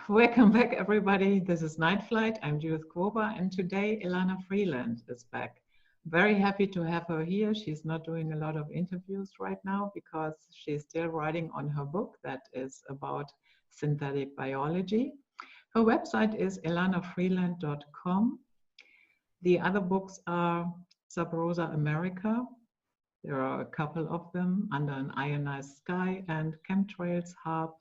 Welcome back, everybody. This is Night Flight. I'm Judith Grober, and today Elana Freeland is back. Very happy to have her here. She's not doing a lot of interviews right now because she's still writing on her book that is about synthetic biology. Her website is elanafreeland.com. The other books are Sub Rosa America. There are a couple of them, Under an Ionized Sky, and Chemtrails, HARP,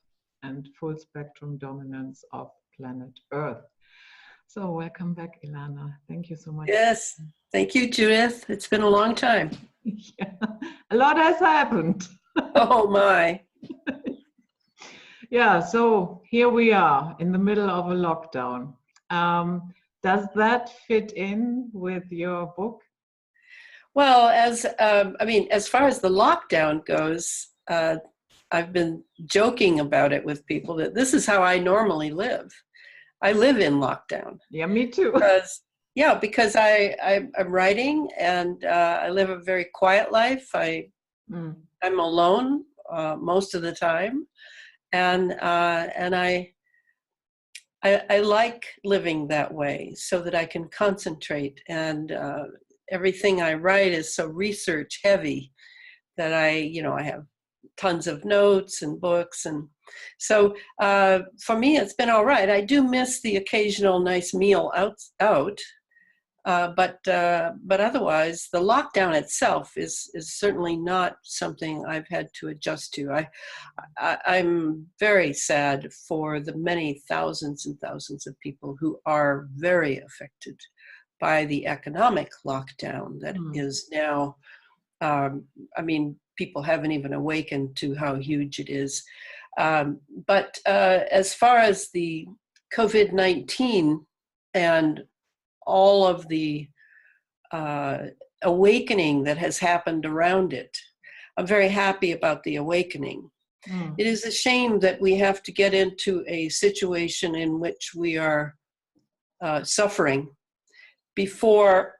and Full Spectrum Dominance of Planet Earth. So welcome back, Elana. Thank you so much. Yes, thank you, Judith. It's been a long time. Yeah. A lot has happened. Oh my. Yeah, so here we are in the middle of a lockdown. Does that fit in with your book? Well, as far as the lockdown goes, I've been joking about it with people that this is how I normally live. I live in lockdown. Yeah, me too. Because I'm writing and I live a very quiet life. I'm alone most of the time, and I like living that way so that I can concentrate, and everything I write is so research heavy that I have tons of notes and books, and so for me it's been all right. I do miss the occasional nice meal out, but otherwise the lockdown itself is certainly not something I've had to adjust to. I'm very sad for the many thousands and thousands of people who are very affected by the economic lockdown that is now. People haven't even awakened to how huge it is. But as far as the COVID-19 and all of the awakening that has happened around it, I'm very happy about the awakening. It is a shame that we have to get into a situation in which we are suffering before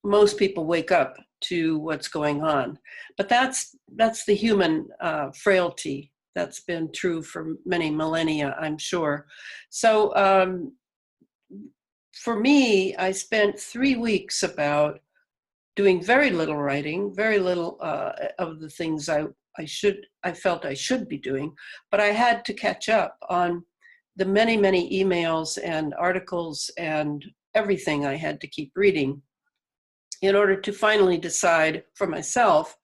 most people wake up to what's going on. But that's the human frailty. That's been true for many millennia, I'm sure. So for me, I spent 3 weeks about doing very little writing, very little of the things I felt I should be doing, but I had to catch up on the many, many emails and articles and everything I had to keep reading in order to finally decide for myself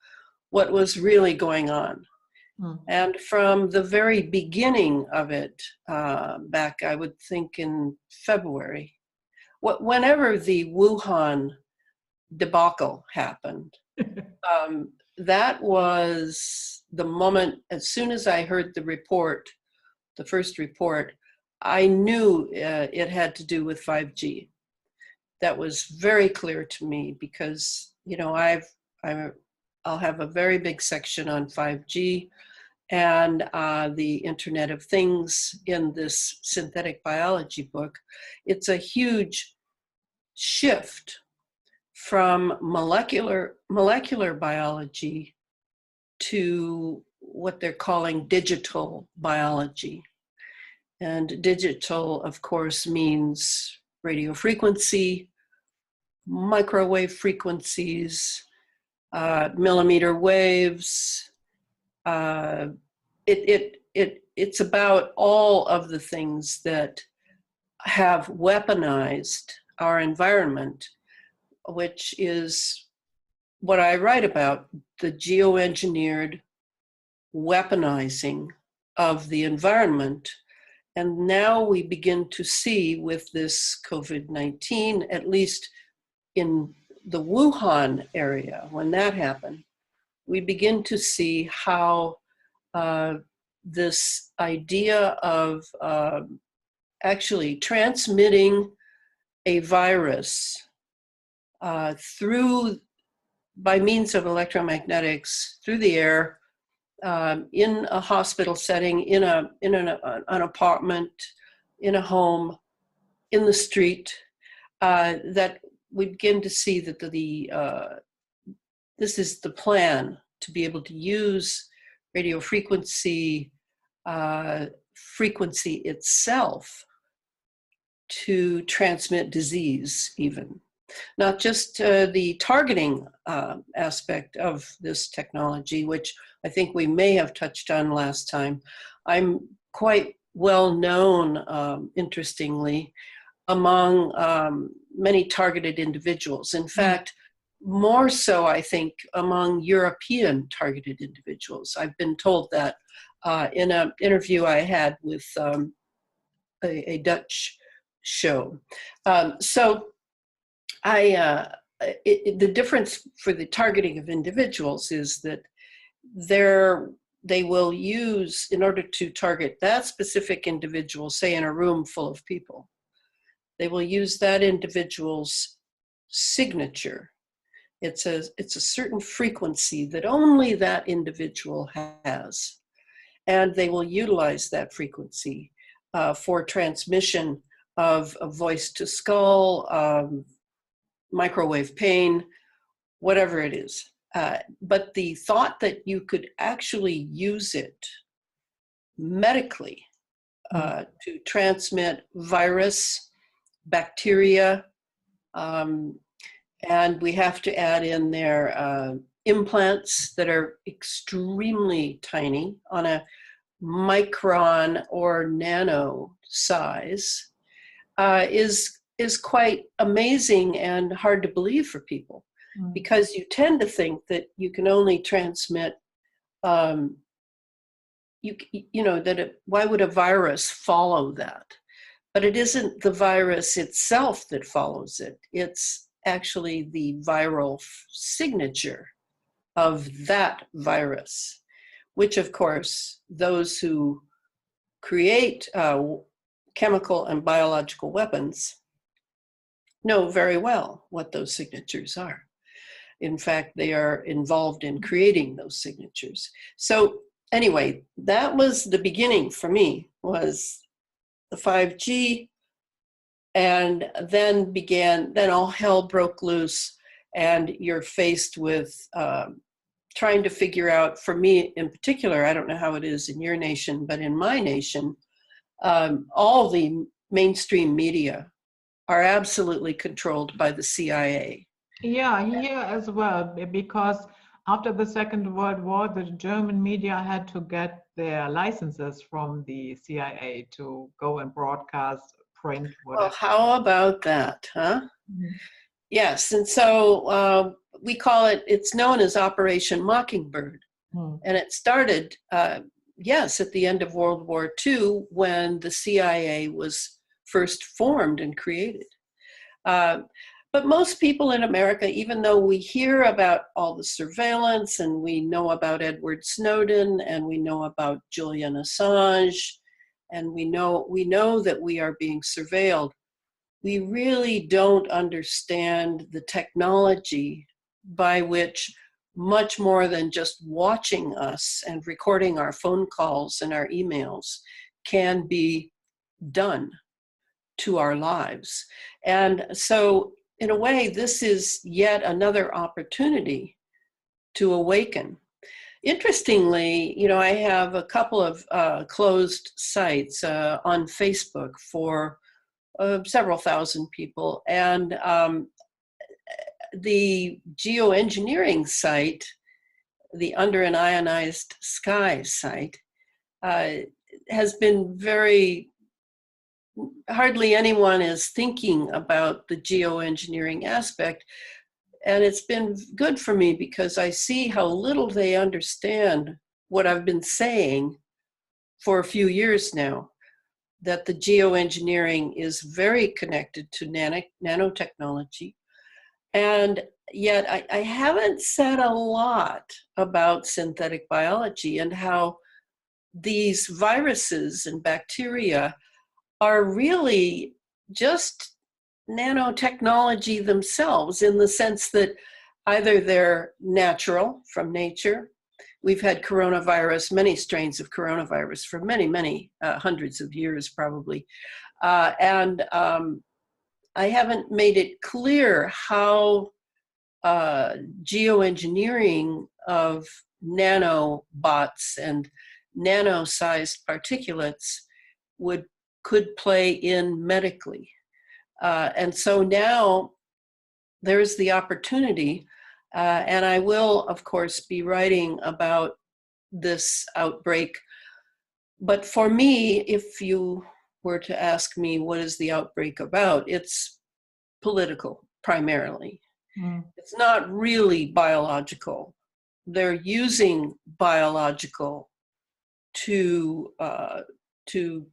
what was really going on. And from the very beginning of it, back, I would think in February, whenever the Wuhan debacle happened, that was the moment. As soon as I heard the report, the first report, I knew it had to do with 5G. That was very clear to me because, I'll have a very big section on 5G and the Internet of Things in this synthetic biology book. It's a huge shift from molecular biology to what they're calling digital biology. And digital, of course, means radio frequency, microwave frequencies, millimeter waves. It's about all of the things that have weaponized our environment, which is what I write about, the geoengineered weaponizing of the environment. And now we begin to see with this COVID-19, at least in the Wuhan area, when that happened, we begin to see how this idea of actually transmitting a virus by means of electromagnetics through the air, in a hospital setting, in an apartment, in a home, in the street, that we begin to see that this is the plan to be able to use radio frequency frequency itself to transmit disease even. Not just the targeting aspect of this technology, which I think we may have touched on last time. I'm quite well known, interestingly, among many targeted individuals. In fact, more so, I think, among European targeted individuals. I've been told that in an interview I had with a Dutch show. The difference for the targeting of individuals is that they will use, in order to target that specific individual, say in a room full of people, they will use that individual's signature. It's a certain frequency that only that individual has. And they will utilize that frequency for transmission of voice to skull, microwave pain, whatever it is. But the thought that you could actually use it medically to transmit virus, bacteria, and we have to add in there implants that are extremely tiny on a micron or nano size, is quite amazing and hard to believe for people, because you tend to think that you can only transmit, why would a virus follow that? But it isn't the virus itself that follows it. It's actually the viral signature of that virus, which of course those who create chemical and biological weapons know very well what those signatures are. In fact, they are involved in creating those signatures. So anyway, that was the beginning for me, was the 5G, and then all hell broke loose, and you're faced with trying to figure out, for me in particular, I don't know how it is in your nation, but in my nation, all the mainstream media are absolutely controlled by the CIA. Yeah, here as well, because after the Second World War, the German media had to get their licenses from the CIA to go and broadcast, print, whatever. Well, how about that, huh? Yes, and so we call it, it's known as Operation Mockingbird. And it started, yes, at the end of World War II, when the CIA was first formed and created. But most people in America, even though we hear about all the surveillance, and we know about Edward Snowden, and we know about Julian Assange, and we know that we are being surveilled, we really don't understand the technology by which much more than just watching us and recording our phone calls and our emails can be done to our lives. And so in a way, this is yet another opportunity to awaken. Interestingly, I have a couple of closed sites on Facebook for several thousand people, and the geoengineering site, the Under an Ionized Sky site, has been hardly anyone is thinking about the geoengineering aspect. And it's been good for me because I see how little they understand what I've been saying for a few years now, that the geoengineering is very connected to nanotechnology. And yet I haven't said a lot about synthetic biology and how these viruses and bacteria are really just nanotechnology themselves, in the sense that either they're natural from nature. We've had coronavirus, many strains of coronavirus for many, many hundreds of years probably. And I haven't made it clear how geoengineering of nanobots and nano-sized particulates could play in medically. And so now there's the opportunity, and I will, of course, be writing about this outbreak. But for me, if you were to ask me what is the outbreak about, it's political primarily. It's not really biological. They're using biological to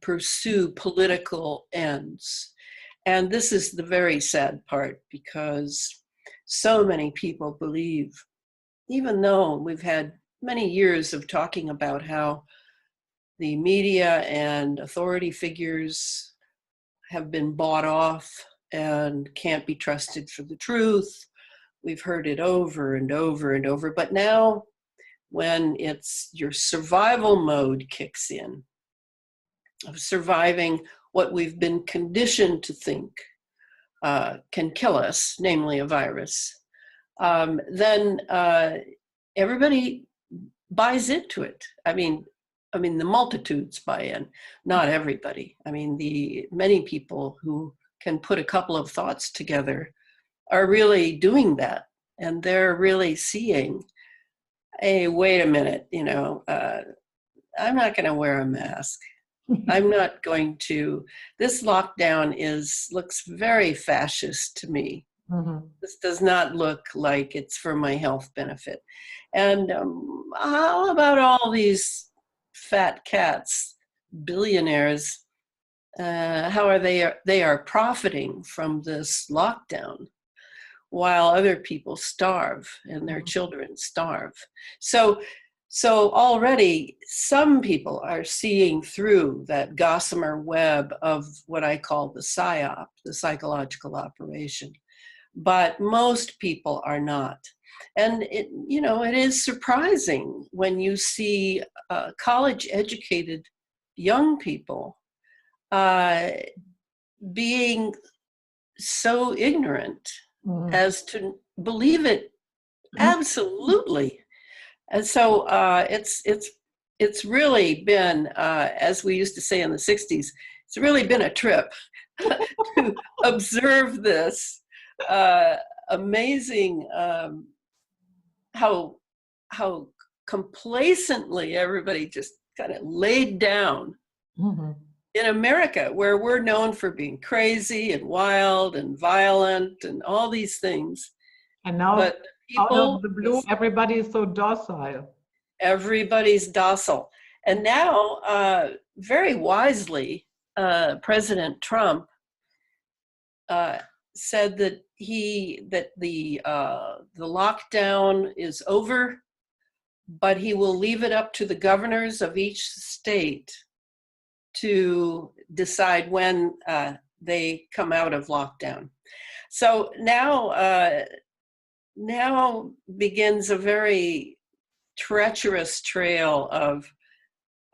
pursue political ends. And this is the very sad part, because so many people believe, even though we've had many years of talking about how the media and authority figures have been bought off and can't be trusted for the truth. We've heard it over and over and over. But now, when it's your survival mode kicks in, of surviving what we've been conditioned to think can kill us, namely a virus, then everybody buys into it. I mean, the multitudes buy in, not everybody. I mean, the many people who can put a couple of thoughts together are really doing that. And they're really seeing, hey, wait a minute, I'm not going to wear a mask. I'm not going to, this lockdown looks very fascist to me. This does not look like it's for my health benefit. And how about all these fat cats, billionaires, how are they are profiting from this lockdown while other people starve and their children starve. So already some people are seeing through that gossamer web of what I call the PSYOP, the psychological operation, but most people are not. And it is surprising when you see college-educated young people being so ignorant as to believe it absolutely. And so it's really been, as we used to say in the 60s, it's really been a trip to observe this amazing how complacently everybody just kind of laid down in America, where we're known for being crazy and wild and violent and all these things. And now, out of the blue, everybody is so docile. Everybody's docile. And now, very wisely, President Trump said that the lockdown is over, but he will leave it up to the governors of each state to decide when they come out of lockdown. So now begins a very treacherous trail of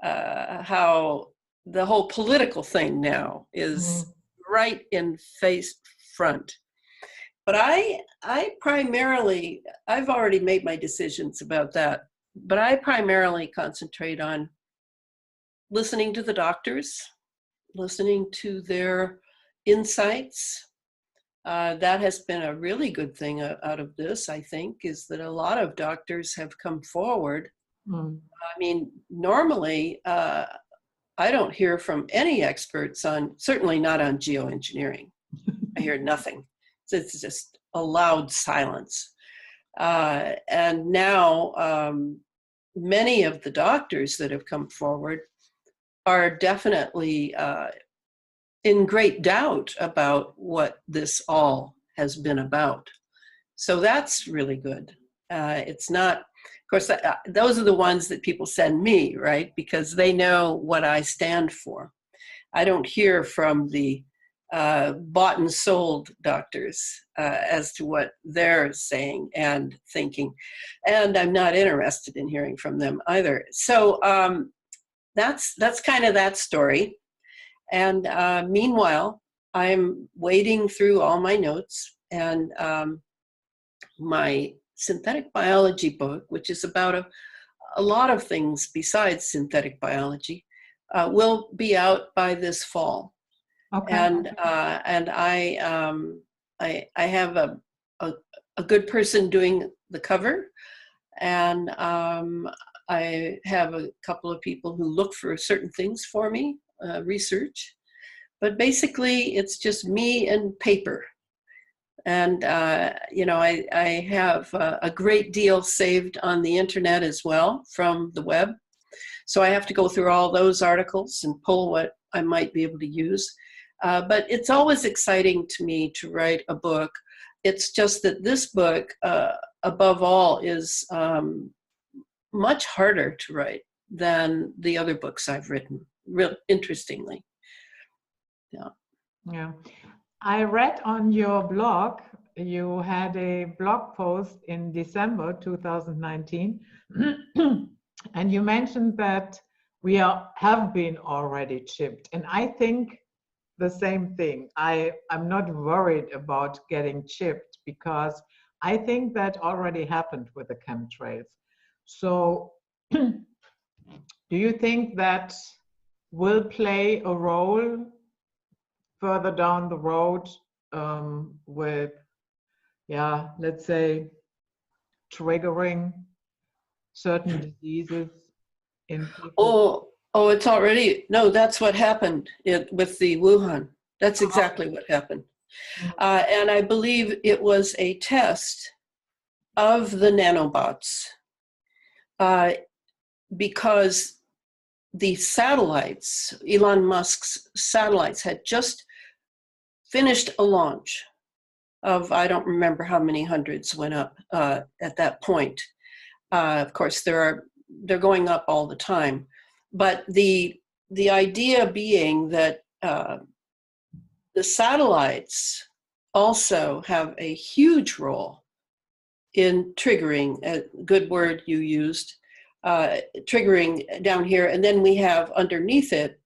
how the whole political thing now is right in face front. But I primarily, I've already made my decisions about that, but I primarily concentrate on listening to the doctors, listening to their insights. That has been a really good thing out of this, I think, is that a lot of doctors have come forward. I mean, normally, I don't hear from any experts on, certainly not on geoengineering. I hear nothing. It's just a loud silence. And now many of the doctors that have come forward are definitely in great doubt about what this all has been about. So that's really good. It's not, of course, those are the ones that people send me, right? Because they know what I stand for. I don't hear from the bought and sold doctors as to what they're saying and thinking. And I'm not interested in hearing from them either. So that's kind of that story. And meanwhile, I'm wading through all my notes, and my synthetic biology book, which is about a lot of things besides synthetic biology, will be out by this fall. Okay. And I have a good person doing the cover, and I have a couple of people who look for certain things for me, research. But basically, it's just me and paper. And, you know, I have a great deal saved on the internet as well from the web. So I have to go through all those articles and pull what I might be able to use. But it's always exciting to me to write a book. It's just that this book, above all, is much harder to write than the other books I've written, real interestingly. Yeah. Yeah. I read on your blog, you had a blog post in December 2019, and you mentioned that we have been already chipped. And I think the same thing. I'm not worried about getting chipped because I think that already happened with the chemtrails. So do you think that will play a role further down the road with, yeah, let's say, triggering certain diseases in people? Oh, it's already, no, that's what happened with the Wuhan. That's exactly what happened. And I believe it was a test of the nanobots because the satellites, Elon Musk's satellites, had just finished a launch of, I don't remember how many hundreds went up at that point. Of course, they're going up all the time. But the idea being that the satellites also have a huge role in triggering, a good word you used, triggering down here. And then we have underneath it,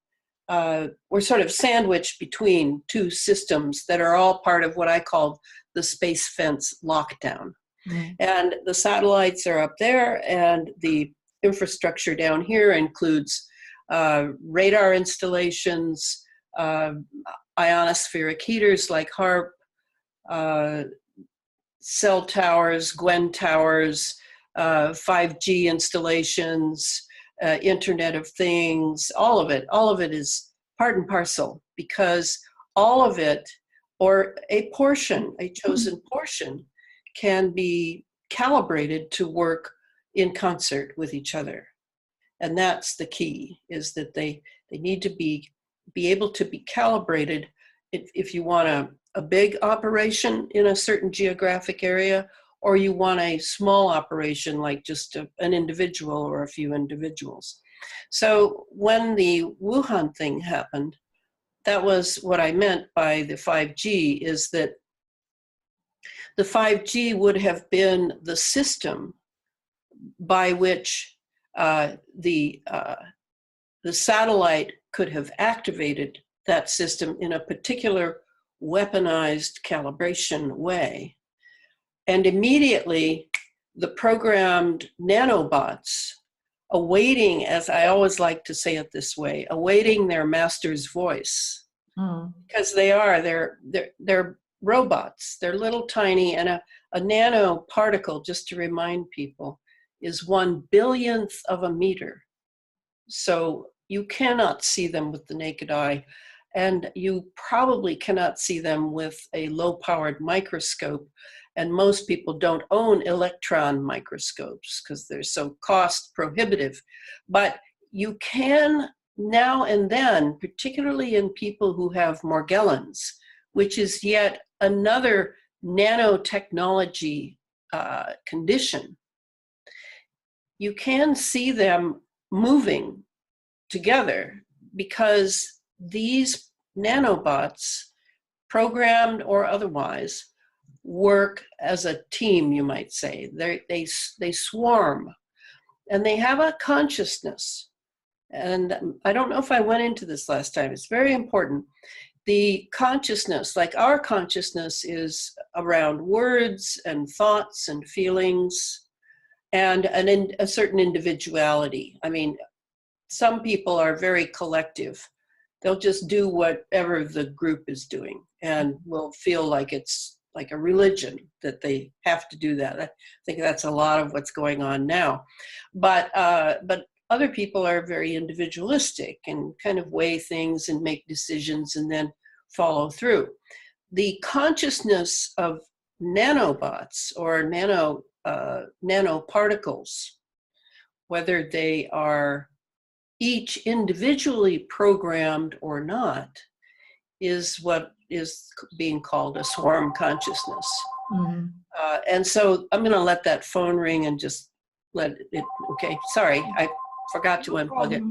we're sort of sandwiched between two systems that are all part of what I call the space fence lockdown. Mm. And the satellites are up there, and the infrastructure down here includes radar installations, ionospheric heaters like HARP, cell towers, Gwen towers, 5G installations, Internet of Things, all of it is part and parcel, because all of it, or a portion, a chosen portion, can be calibrated to work in concert with each other. And that's the key, is that they need to be able to be calibrated if you want a big operation in a certain geographic area, or you want a small operation like just an individual or a few individuals. So when the Wuhan thing happened, that was what I meant by the 5G, is that the 5G would have been the system by which the satellite could have activated that system in a particular weaponized calibration way. And immediately the programmed nanobots, awaiting, as I always like to say it this way, awaiting their master's voice, because they're robots. They're little tiny, and a nanoparticle, just to remind people, is 1/1000th of a meter. So you cannot see them with the naked eye, and you probably cannot see them with a low-powered microscope. And most people don't own electron microscopes because they're so cost prohibitive. But you can now and then, particularly in people who have Morgellons, which is yet another nanotechnology condition, you can see them moving together because these nanobots, programmed or otherwise, work as a team, you might say. They swarm, and they have a consciousness. And I don't know if I went into this last time. It's very important. The consciousness, like our consciousness, is around words and thoughts and feelings and a certain individuality. I mean, some people are very collective. They'll just do whatever the group is doing and will feel like it's like a religion that they have to do that. I think that's a lot of what's going on now. But other people are very individualistic and kind of weigh things and make decisions and then follow through. The consciousness of nanobots or nanoparticles, whether they are each individually programmed or not, is what is being called a swarm consciousness. Mm-hmm. And so I'm going to let that phone ring and just let it, okay, sorry, I forgot to unplug it.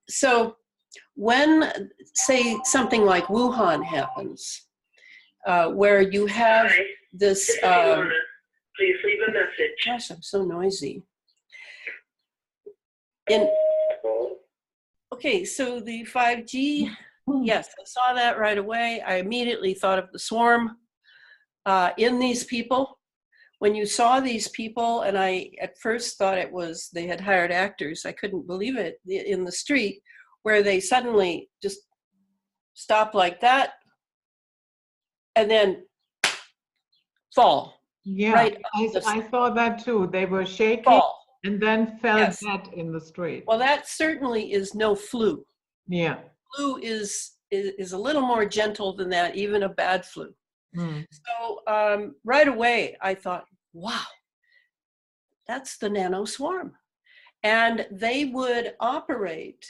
So when, say, something like Wuhan happens, where you have this... Please leave a message. Gosh, I'm so noisy. Okay, so the 5G, yes, I saw that right away. I immediately thought of the swarm in these people. When you saw these people, and I at first thought it was, they had hired actors, I couldn't believe it, in the street, where they suddenly just stop like that, and then fall. Yeah, right I saw that too. They were shaking fall. And then fell Yes. dead in the street. Well, that certainly is no flu. Yeah. Flu is a little more gentle than that, even a bad flu. Mm. So right away, I thought, wow, that's the nano swarm. And they would operate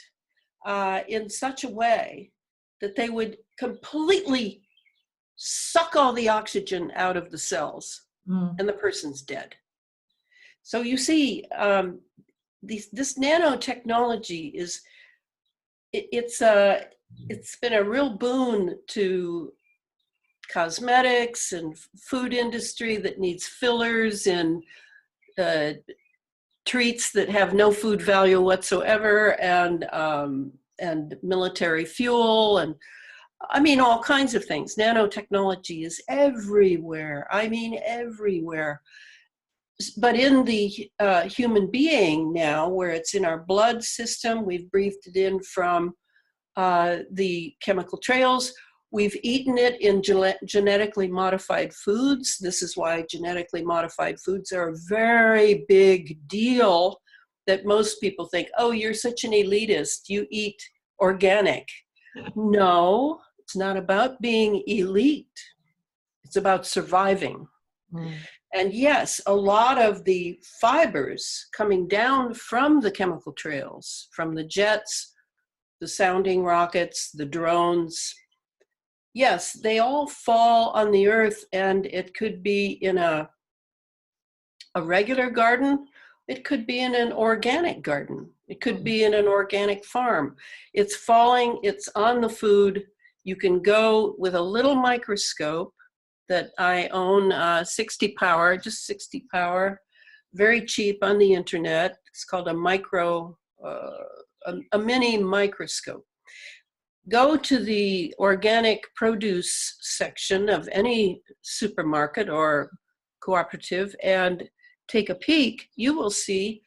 in such a way that they would completely suck all the oxygen out of the cells, and the person's dead. So you see, this nanotechnology is, it's been a real boon to cosmetics and food industry that needs fillers and treats that have no food value whatsoever, and military fuel, and I mean all kinds of things. Nanotechnology is everywhere. I mean everywhere. But in the human being now, where it's in our blood system, we've breathed it in from the chemical trails. We've eaten it in genetically modified foods. This is why genetically modified foods are a very big deal, that most people think, oh, you're such an elitist, you eat organic. No, it's not about being elite. It's about surviving. And yes, a lot of the fibers coming down from the chemical trails, from the jets, the sounding rockets, the drones, yes, they all fall on the earth, and it could be in a regular garden. It could be in an organic garden. It could be in an organic farm. It's falling, it's on the food. You can go with a little microscope that I own, 60 power, just 60 power, very cheap on the internet. It's called a mini microscope. Go to the organic produce section of any supermarket or cooperative and take a peek. You will see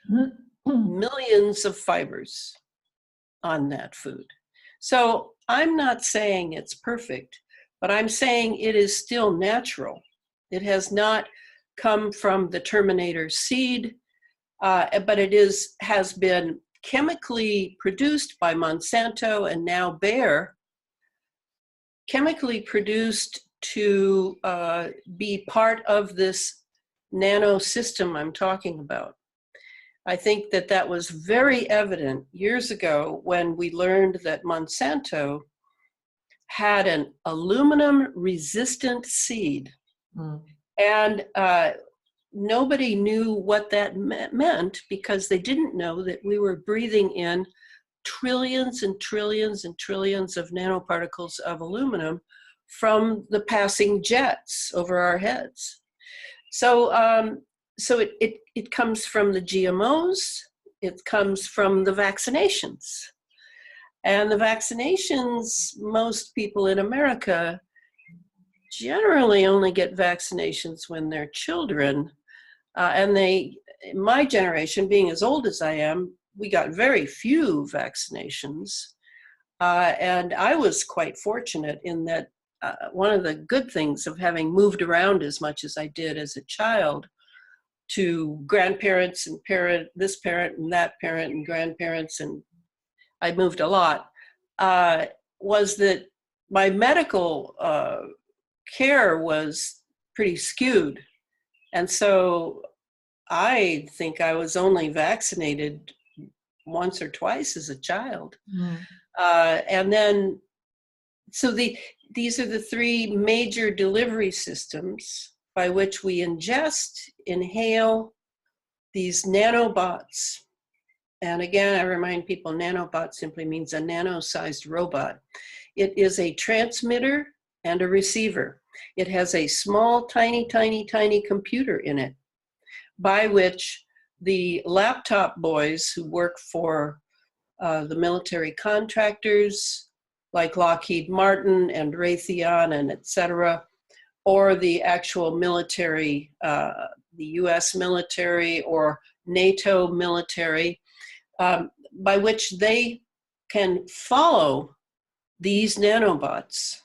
millions of fibers on that food. So I'm not saying it's perfect, but I'm saying it is still natural. It has not come from the Terminator seed, but it has been chemically produced by Monsanto and now Bayer, chemically produced to be part of this nano system I'm talking about. I think that was very evident years ago when we learned that Monsanto had an aluminum resistant seed. And nobody knew what that meant, because they didn't know that we were breathing in trillions and trillions and trillions of nanoparticles of aluminum from the passing jets over our heads. So it comes from the GMOs, it comes from the vaccinations. And the vaccinations, most people in America generally only get vaccinations when they're children, and they my generation, being as old as I am, we got very few vaccinations. And I was quite fortunate in that one of the good things of having moved around as much as I did as a child to grandparents and this parent and that parent and grandparents, and I moved a lot, was that my medical care was pretty skewed. And so I think I was only vaccinated once or twice as a child. And then, so these are the three major delivery systems by which we inhale these nanobots. And again, I remind people, nanobot simply means a nano-sized robot. It is a transmitter and a receiver. It has a small, tiny, tiny, tiny computer in it, by which the laptop boys who work for the military contractors like Lockheed Martin and Raytheon and et cetera, or the actual military, the US military or NATO military, by which they can follow these nanobots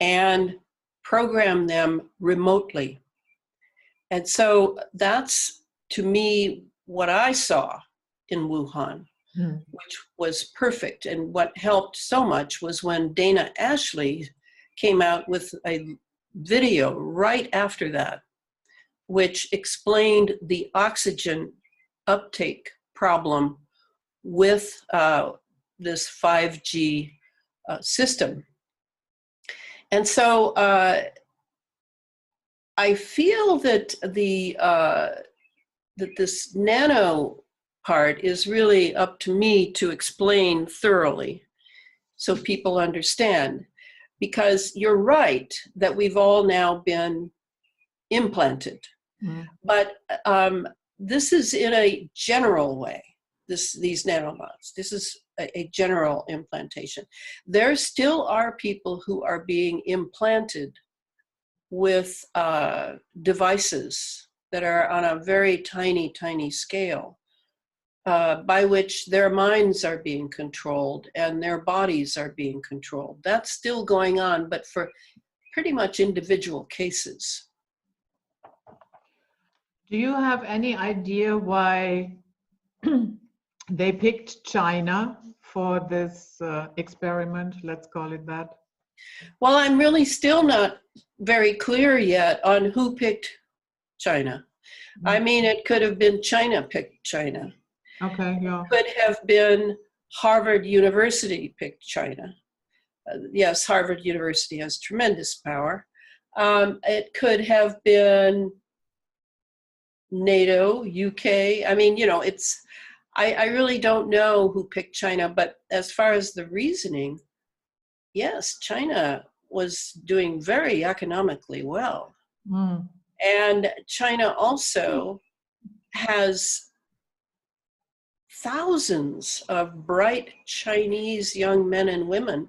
and program them remotely. And so that's, to me, what I saw in Wuhan, which was perfect. And what helped so much was when Dana Ashley came out with a video right after that, which explained the oxygen uptake problem with this 5G system. And so I feel that that this nano part is really up to me to explain thoroughly so people understand. Because you're right that we've all now been implanted. But this is in a general way, these nanobots. This is a general implantation. There still are people who are being implanted with devices that are on a very tiny, tiny scale, by which their minds are being controlled and their bodies are being controlled. That's still going on, but for pretty much individual cases. Do you have any idea why they picked China for this experiment, let's call it that? Well, I'm really still not very clear yet on who picked China. I mean, it could have been China picked China. Okay, yeah. It could have been Harvard University picked China. Yes, Harvard University has tremendous power. It could have been NATO, UK. I mean, you know, I really don't know who picked China, but as far as the reasoning, yes, China was doing very economically well. And China also has thousands of bright Chinese young men and women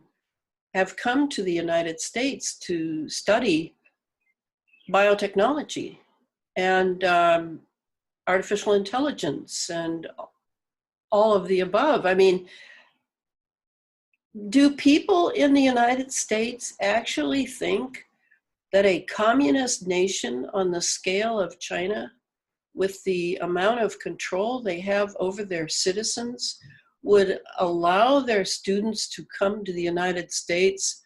have come to the United States to study biotechnology and artificial intelligence and all of the above. I mean, do people in the United States actually think that a communist nation on the scale of China, with the amount of control they have over their citizens, would allow their students to come to the United States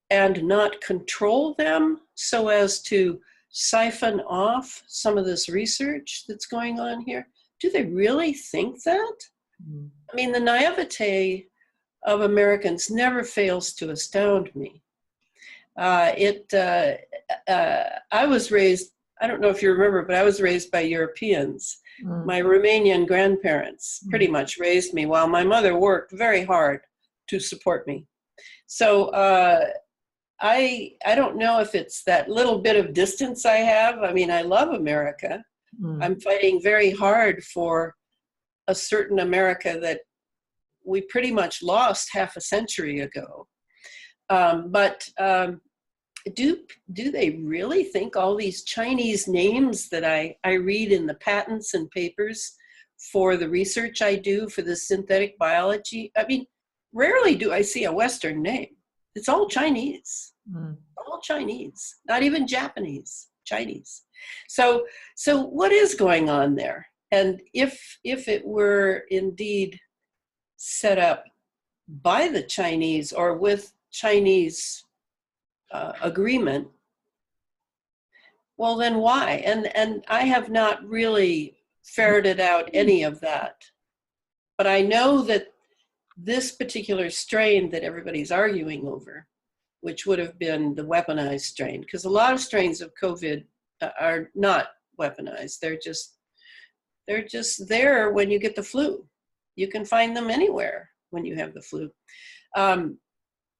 and not control them so as to siphon off some of this research that's going on here? Do they really think that? I mean, the naivete of Americans never fails to astound me. I was raised, I don't know if you remember, but I was raised by Europeans. My Romanian grandparents pretty much raised me while my mother worked very hard to support me. So I don't know if it's that little bit of distance I have. I mean, I love America. I'm fighting very hard for a certain America that we pretty much lost half a century ago. But do they really think all these Chinese names that I read in the patents and papers for the research I do for the synthetic biology? I mean, rarely do I see a Western name. It's all Chinese, all Chinese, not even Japanese, Chinese. So what is going on there? And if it were indeed set up by the Chinese or with Chinese agreement, well, then why? And I have not really ferreted out any of that. But I know that this particular strain that everybody's arguing over, which would have been the weaponized strain, because a lot of strains of COVID are not weaponized. They're just there when you get the flu. You can find them anywhere when you have the flu.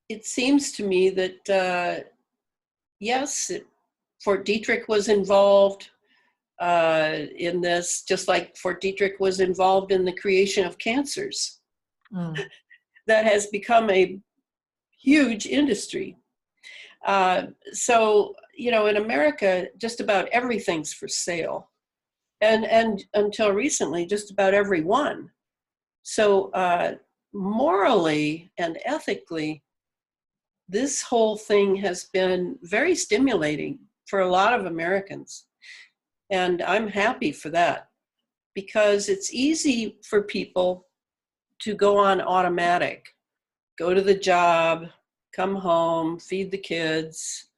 It seems to me that, yes, Fort Detrick was involved in this, just like Fort Detrick was involved in the creation of cancers. That has become a huge industry. So, you know, in America, just about everything's for sale. And until recently, just about everyone. So morally and ethically, this whole thing has been very stimulating for a lot of Americans. And I'm happy for that, because it's easy for people to go on automatic, go to the job, come home, feed the kids,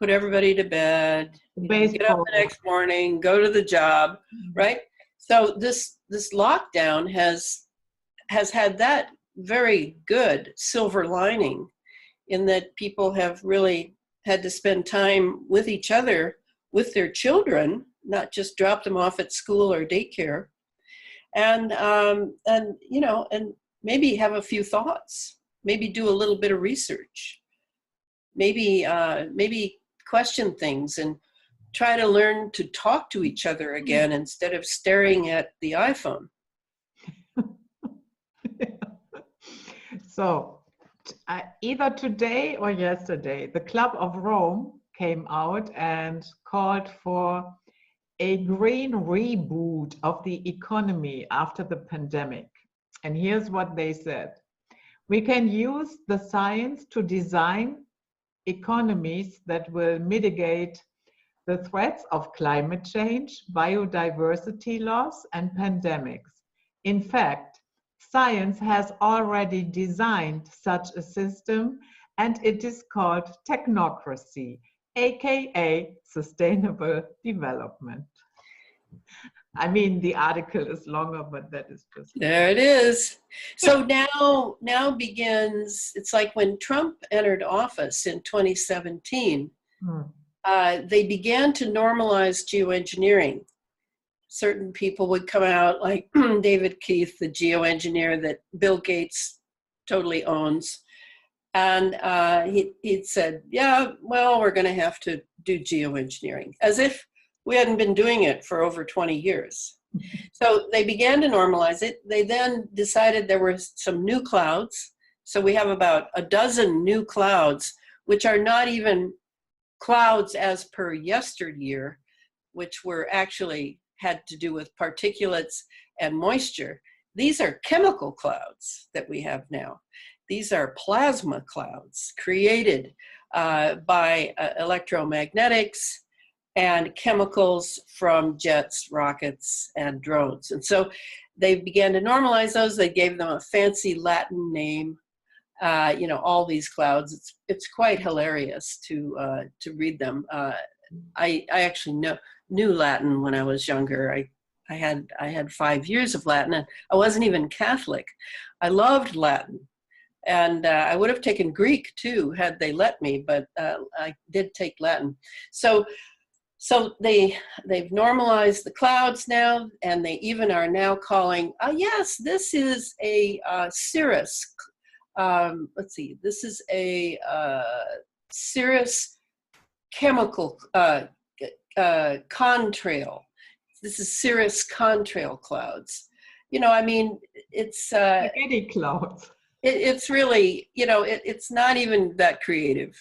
put everybody to bed, get up the next morning, go to the job, right? So this lockdown has had that very good silver lining, in that people have really had to spend time with each other, with their children, not just drop them off at school or daycare, and you know, and maybe have a few thoughts, maybe do a little bit of research, maybe question things and try to learn to talk to each other again instead of staring at the iPhone. So either today or yesterday, the Club of Rome came out and called for a green reboot of the economy after the pandemic. And here's what they said: we can use the science to design economies that will mitigate the threats of climate change, biodiversity loss, and pandemics. In fact, science has already designed such a system, and it is called Technocracy, aka Sustainable Development. I mean, the article is longer, but that is just... There it is. So now begins, it's like when Trump entered office in 2017, they began to normalize geoengineering. Certain people would come out, like David Keith, the geoengineer that Bill Gates totally owns. And he'd said, yeah, well, we're going to have to do geoengineering, as if we hadn't been doing it for over 20 years. So they began to normalize it. They then decided there were some new clouds. So we have about a dozen new clouds, which are not even clouds as per yesteryear, which were actually had to do with particulates and moisture. These are chemical clouds that we have now. These are plasma clouds created by electromagnetics and chemicals from jets, rockets, and drones. And so they began to normalize those. They gave them a fancy Latin name, you know, all these clouds. It's quite hilarious to read them. I actually knew Latin when I was younger. I had 5 years of Latin, and I wasn't even Catholic. I loved Latin. And I would have taken Greek too, had they let me, but I did take Latin. So they've normalized the clouds now, and they even are now calling, yes, this is a cirrus. Let's see, this is a cirrus chemical contrail. This is cirrus contrail clouds. You know, I mean, it's spaghetti clouds. It's really, you know, it's not even that creative.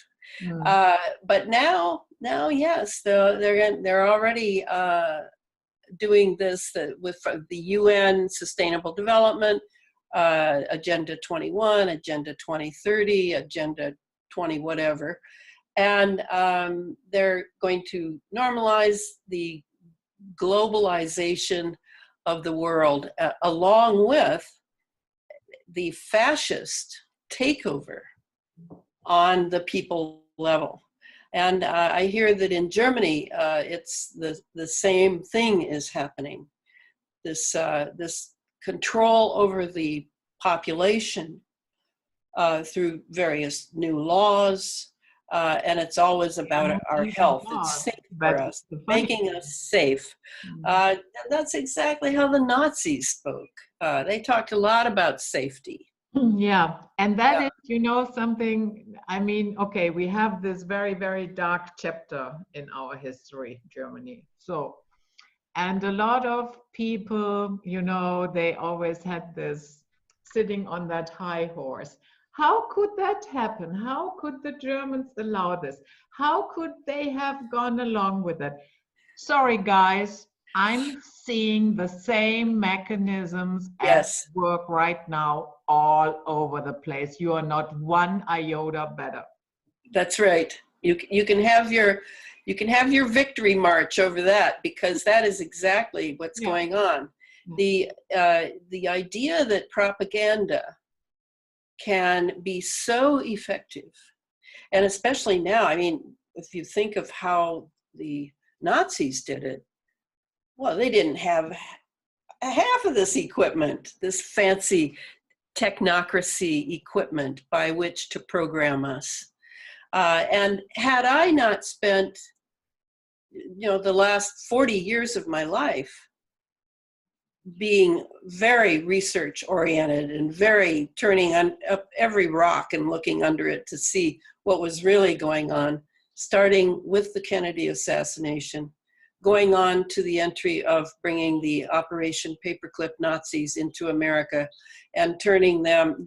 But now, yes, they're already doing this with the UN Sustainable Development, Agenda 21, Agenda 2030, Agenda 20 whatever. And they're going to normalize the globalization of the world along with the fascist takeover on the people level. And I hear that in Germany, it's the same thing is happening. This control over the population through various new laws, and it's always about our health. It's safe for us, making us safe. That's exactly how the Nazis spoke. They talked a lot about safety. Yeah, and that is, you know, something, I mean, okay, we have this very, very dark chapter in our history, Germany. So, and a lot of people, you know, they always had this sitting on that high horse. How could that happen? How could the Germans allow this? How could they have gone along with it? Sorry, guys, I'm seeing the same mechanisms at work right now all over the place. You are not one iota better. That's right. You can have your victory march over that, because that is exactly what's going on. The idea that propaganda can be so effective, and especially now, I mean, if you think of how the Nazis did it, well, they didn't have half of this equipment, this fancy technocracy equipment by which to program us. And had I not spent, you know, the last 40 years of my life being very research oriented and very turning up every rock and looking under it to see what was really going on, starting with the Kennedy assassination, going on to the entry of bringing the Operation Paperclip Nazis into America and turning them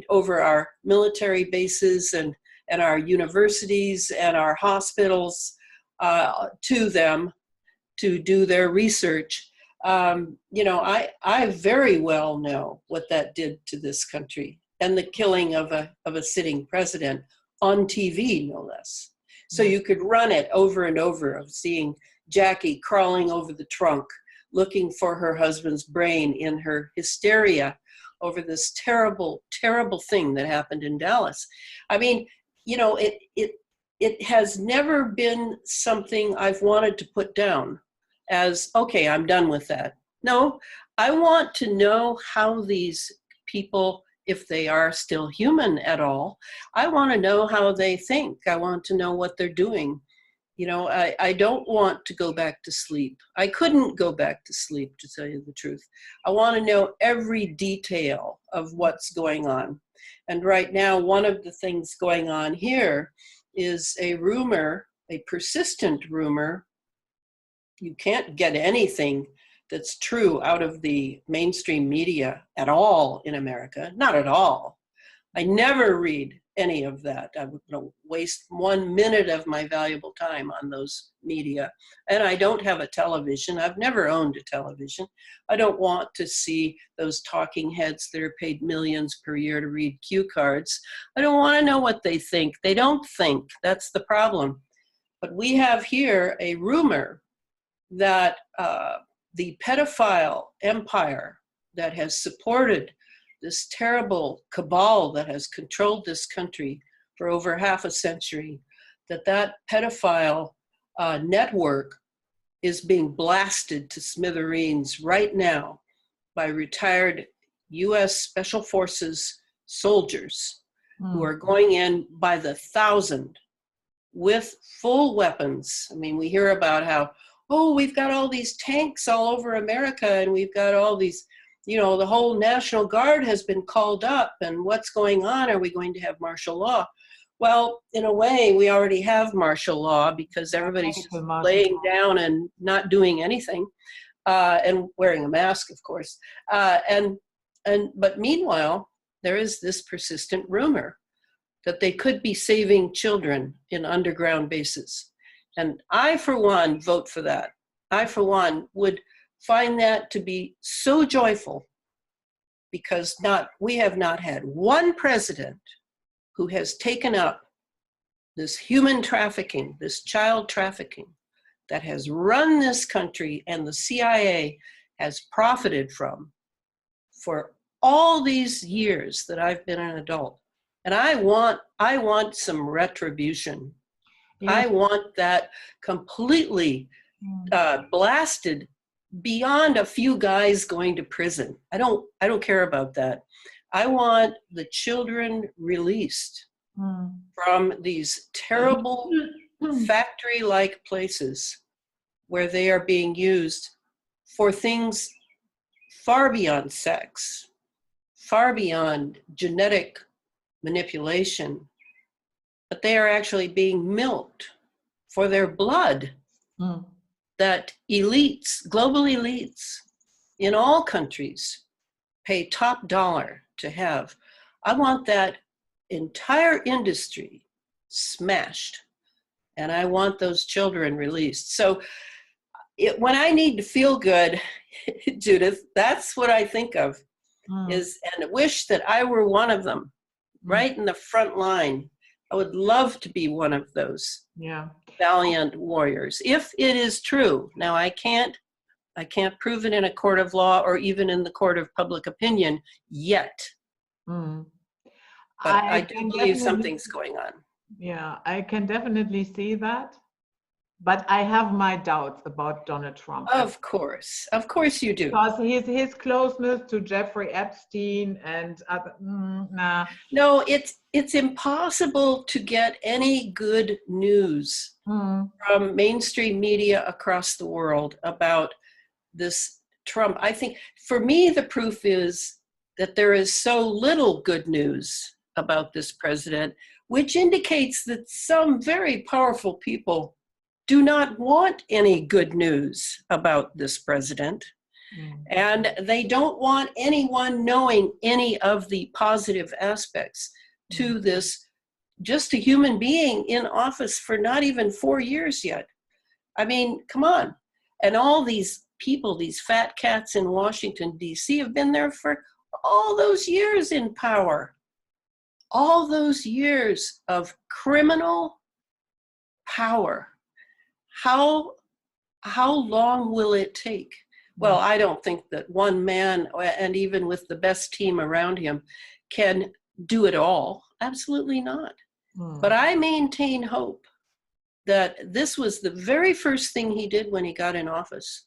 over our military bases and our universities and our hospitals to them to do their research. You know, I very well know what that did to this country, and the killing of a sitting president on TV, no less. So you could run it over and over of seeing Jackie crawling over the trunk, looking for her husband's brain in her hysteria over this terrible, terrible thing that happened in Dallas. I mean, you know, it has never been something I've wanted to put down as, okay, I'm done with that. No, I want to know how these people, if they are still human at all, I want to know how they think. I want to know what they're doing. You know, I don't want to go back to sleep. I couldn't go back to sleep, to tell you the truth. I want to know every detail of what's going on. And right now, one of the things going on here is a rumor, a persistent rumor. You can't get anything that's true out of the mainstream media at all in America, not at all. I never read any of that. I would waste 1 minute of my valuable time on those media. And I don't have a television. I've never owned a television. I don't want to see those talking heads that are paid millions per year to read cue cards. I don't want to know what they think. They don't think. That's the problem. But we have here a rumor that the pedophile empire that has supported this terrible cabal that has controlled this country for over half a century, that pedophile network is being blasted to smithereens right now by retired US Special Forces soldiers who are going in by the thousand with full weapons. I mean, we hear about how, oh, we've got all these tanks all over America, and we've got all these, you know, the whole National Guard has been called up, and what's going on? Are we going to have martial law? Well, in a way, we already have martial law because everybody's just laying down and not doing anything, and wearing a mask, of course. But meanwhile, there is this persistent rumor that they could be saving children in underground bases. And I, for one, vote for that. I, for one, would find that to be so joyful, because we have not had one president who has taken up this human trafficking, this child trafficking that has run this country and the CIA has profited from for all these years that I've been an adult. And I want some retribution. Yeah. I want that completely blasted beyond a few guys going to prison. I don't care about that. I want the children released from these terrible factory-like places where they are being used for things far beyond sex, far beyond genetic manipulation, but they are actually being milked for their blood that elites, global elites in all countries pay top dollar to have. I want that entire industry smashed, and I want those children released. So when I need to feel good, Judith, that's what I think of, is, and wish that I were one of them, right in the front line. I would love to be one of those valiant warriors, if it is true. Now, I can't prove it in a court of law or even in the court of public opinion yet. But I do believe something's going on. Yeah, I can definitely see that. But I have my doubts about Donald Trump. Of course you do. Because his closeness to Jeffrey Epstein and other, nah. No, it's impossible to get any good news from mainstream media across the world about this Trump. I think, for me, the proof is that there is so little good news about this president, which indicates that some very powerful people do not want any good news about this president. And they don't want anyone knowing any of the positive aspects to this, just a human being in office for not even 4 years yet. I mean, come on. And all these people, these fat cats in Washington, D.C. have been there for all those years in power. All those years of criminal power. How long will it take? Well, I don't think that one man, and even with the best team around him, can do it all. Absolutely not. But I maintain hope that this was the very first thing he did when he got in office,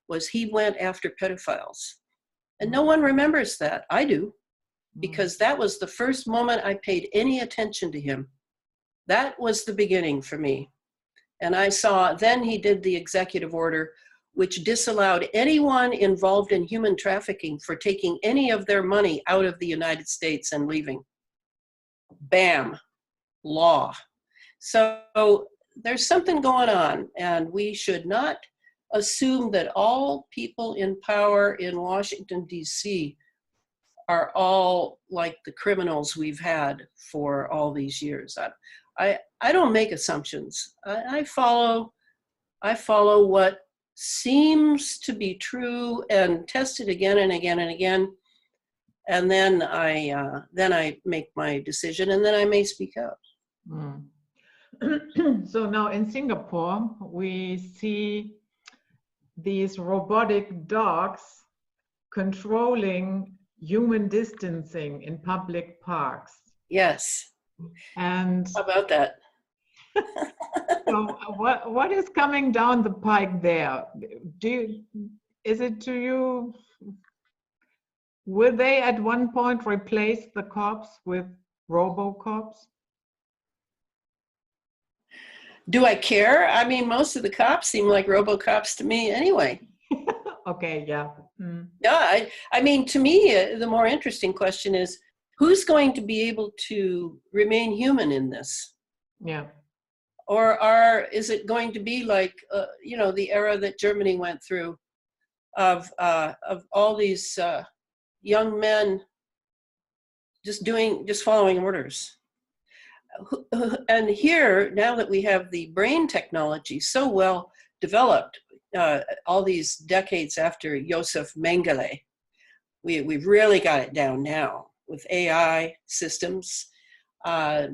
was he went after pedophiles. And no one remembers that. I do, because that was the first moment I paid any attention to him. That was the beginning for me. And I saw, then he did the executive order, which disallowed anyone involved in human trafficking for taking any of their money out of the United States and leaving. Bam, law. So there's something going on, and we should not assume that all people in power in Washington, D.C. are all like the criminals we've had for all these years. I don't make assumptions. I follow what seems to be true and test it again and again and again, and then I make my decision, and then I may speak out. So now in Singapore, we see these robotic dogs controlling human distancing in public parks. Yes. And how about that? So what is coming down the pike there? Is it to you, will they at one point replace the cops with robo-cops? Do I care? I mean, most of the cops seem like robo-cops to me anyway. Okay, yeah. Yeah, I mean, to me, the more interesting question is, who's going to be able to remain human in this? Yeah. Or is it going to be like, the era that Germany went through of all these young men just following orders? And here, now that we have the brain technology so well developed, all these decades after Joseph Mengele, we've really got it down now with AI systems,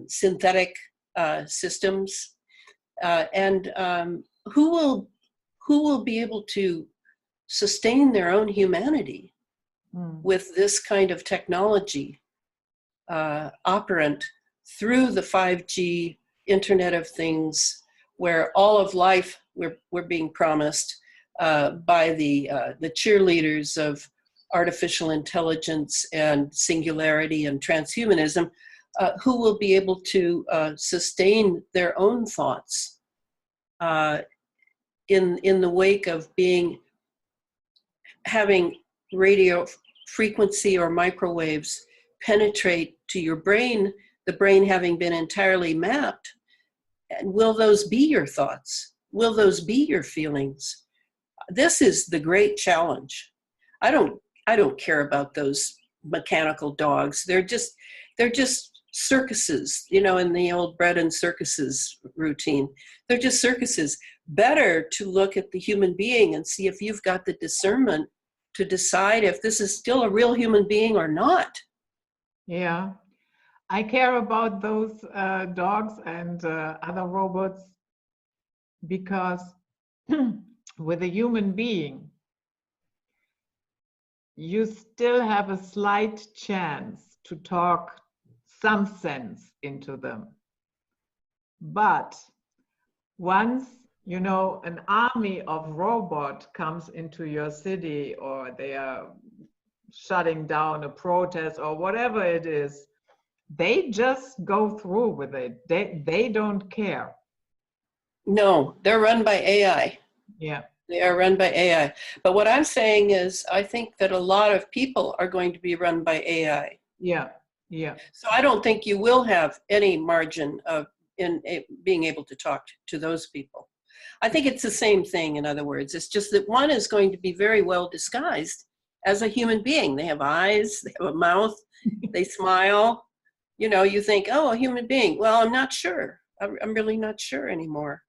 synthetic systems, and who will be able to sustain their own humanity with this kind of technology operant through the 5G Internet of Things, where all of life we're being promised by the cheerleaders of artificial intelligence and singularity and transhumanism, who will be able to sustain their own thoughts in the wake of having radio frequency or microwaves penetrate to your brain, the brain having been entirely mapped. And will those be your thoughts? Will those be your feelings? This is the great challenge. I don't care about those mechanical dogs. They're just circuses, you know, in the old bread and circuses routine. They're just circuses. Better to look at the human being and see if you've got the discernment to decide if this is still a real human being or not. Yeah, I care about those dogs and other robots because with a human being, you still have a slight chance to talk some sense into them. But once, you know, an army of robots comes into your city, or they are shutting down a protest or whatever it is, they just go through with it. They don't care. No, they're run by AI. Yeah. They are run by AI. But what I'm saying is, I think that a lot of people are going to be run by AI. Yeah. Yeah. So I don't think you will have any margin of being able to talk to those people. I think it's the same thing, in other words. It's just that one is going to be very well disguised as a human being. They have eyes, they have a mouth, they smile. You know, you think, oh, a human being. Well, I'm not sure. I'm really not sure anymore.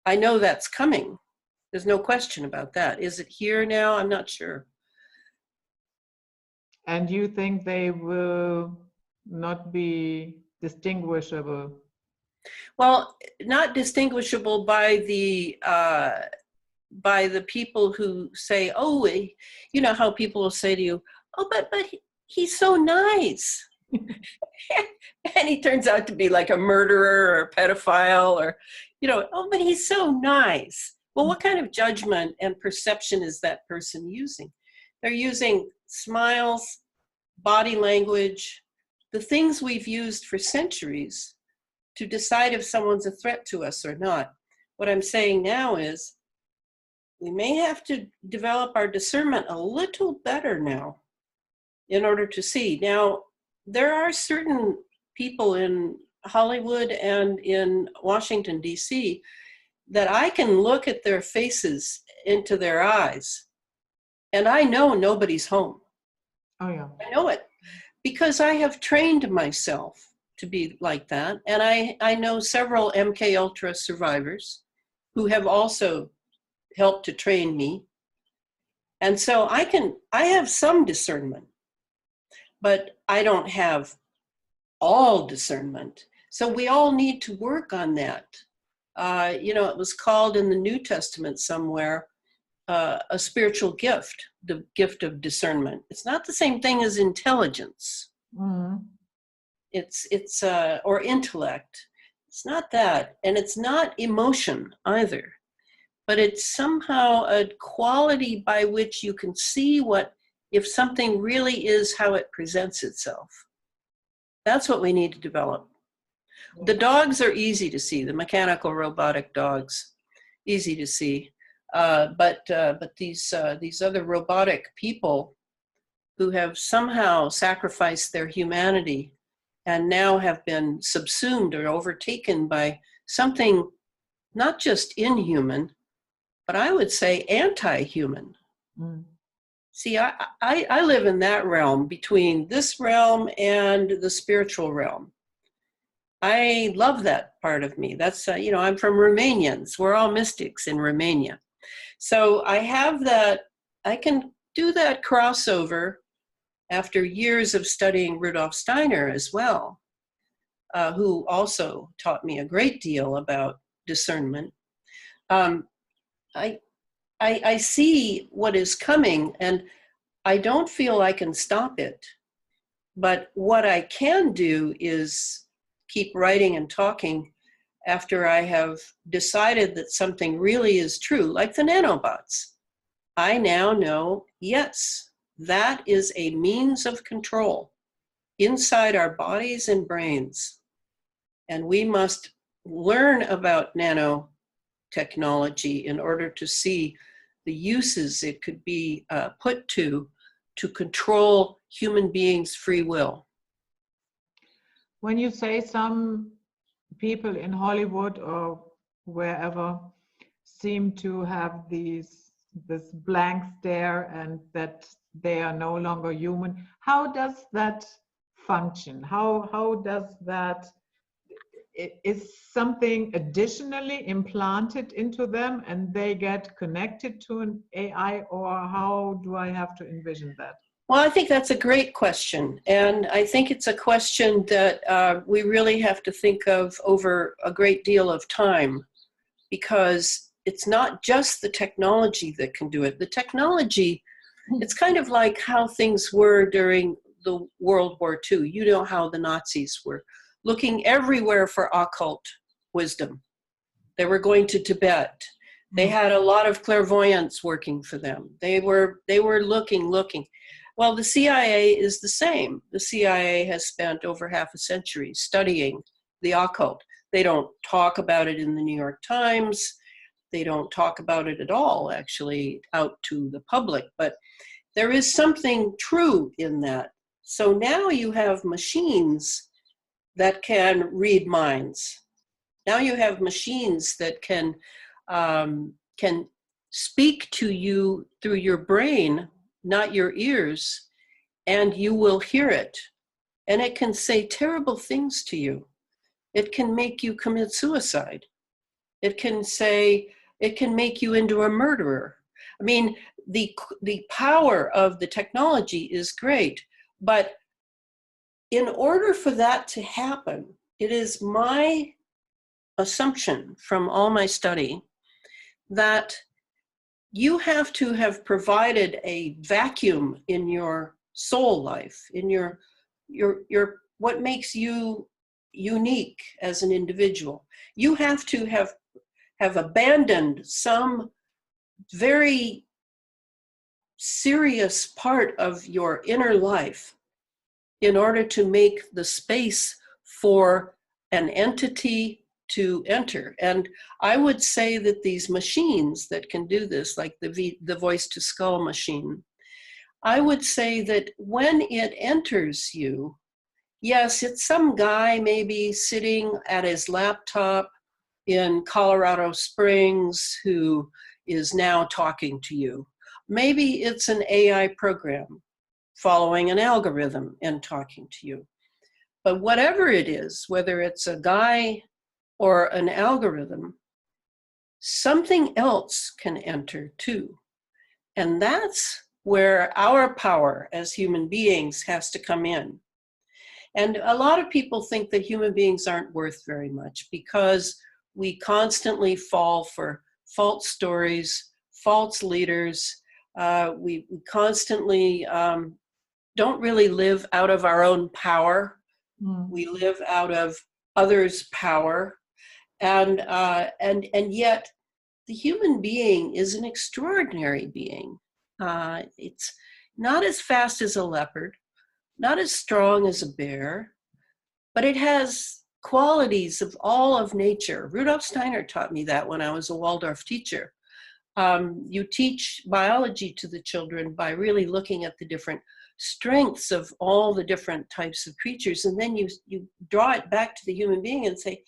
I know that's coming. There's no question about that. Is it here now? I'm not sure. And you think they will not be distinguishable? Well, not distinguishable by the people who say, oh, you know how people will say to you, oh, but he's so nice. And he turns out to be like a murderer or a pedophile, or, you know, oh, but he's so nice. Well, what kind of judgment and perception is that person using? They're using smiles, body language, the things we've used for centuries to decide if someone's a threat to us or not. What I'm saying now is we may have to develop our discernment a little better now in order to see. Now, there are certain people in Hollywood and in Washington, D.C., that I can look at their faces into their eyes, and I know nobody's home. Oh, yeah. I know it because I have trained myself to be like that. And I know several MK Ultra survivors who have also helped to train me. And so I have some discernment, but I don't have all discernment. So we all need to work on that. You know, it was called in the New Testament somewhere, a spiritual gift, the gift of discernment. It's not the same thing as intelligence. Mm-hmm. It's or intellect. It's not that, and it's not emotion either. But it's somehow a quality by which you can see if something really is how it presents itself. That's what we need to develop. The dogs are easy to see, the mechanical robotic dogs, easy to see. But these other robotic people who have somehow sacrificed their humanity and now have been subsumed or overtaken by something not just inhuman, but I would say anti-human. Mm. See, I live in that realm between this realm and the spiritual realm. I love that part of me. That's, you know, I'm from Romanians. We're all mystics in Romania. So I have that, I can do that crossover after years of studying Rudolf Steiner as well, who also taught me a great deal about discernment. I see what is coming, and I don't feel I can stop it. But what I can do is keep writing and talking after I have decided that something really is true, like the nanobots. I now know, yes, that is a means of control inside our bodies and brains. And we must learn about nanotechnology in order to see the uses it could be put to control human beings' free will. When you say some people in Hollywood or wherever seem to have this blank stare and that they are no longer human, how does that function? How does that, is something additionally implanted into them and they get connected to an AI, or how do I have to envision that? Well, I think that's a great question. And I think it's a question that we really have to think of over a great deal of time, because it's not just the technology that can do it. The technology, it's kind of like how things were during the World War II. You know how the Nazis were looking everywhere for occult wisdom. They were going to Tibet. They had a lot of clairvoyants working for them. They were looking. Well, the CIA is the same. The CIA has spent over half a century studying the occult. They don't talk about it in the New York Times. They don't talk about it at all, actually, out to the public. But there is something true in that. So now you have machines that can read minds. Now you have machines that can speak to you through your brain, not your ears, and you will hear it. And it can say terrible things to you. It can make you commit suicide. It can make you into a murderer. I mean, the power of the technology is great, but in order for that to happen, it is my assumption from all my study that you have to have provided a vacuum in your soul life, in your what makes you unique as an individual. You have to have abandoned some very serious part of your inner life in order to make the space for an entity to enter. And I would say that these machines that can do this, like the voice to skull machine, I would say that when it enters you, yes, it's some guy maybe sitting at his laptop in Colorado Springs who is now talking to you. Maybe it's an AI program following an algorithm and talking to you. But whatever it is, whether it's a guy or an algorithm, something else can enter too. And that's where our power as human beings has to come in. And a lot of people think that human beings aren't worth very much because we constantly fall for false stories, false leaders. We constantly don't really live out of our own power. We live out of others' power. And yet the human being is an extraordinary being. It's not as fast as a leopard, not as strong as a bear, but it has qualities of all of nature. Rudolf Steiner taught me that when I was a Waldorf teacher. You teach biology to the children by really looking at the different strengths of all the different types of creatures, and then you draw it back to the human being and say,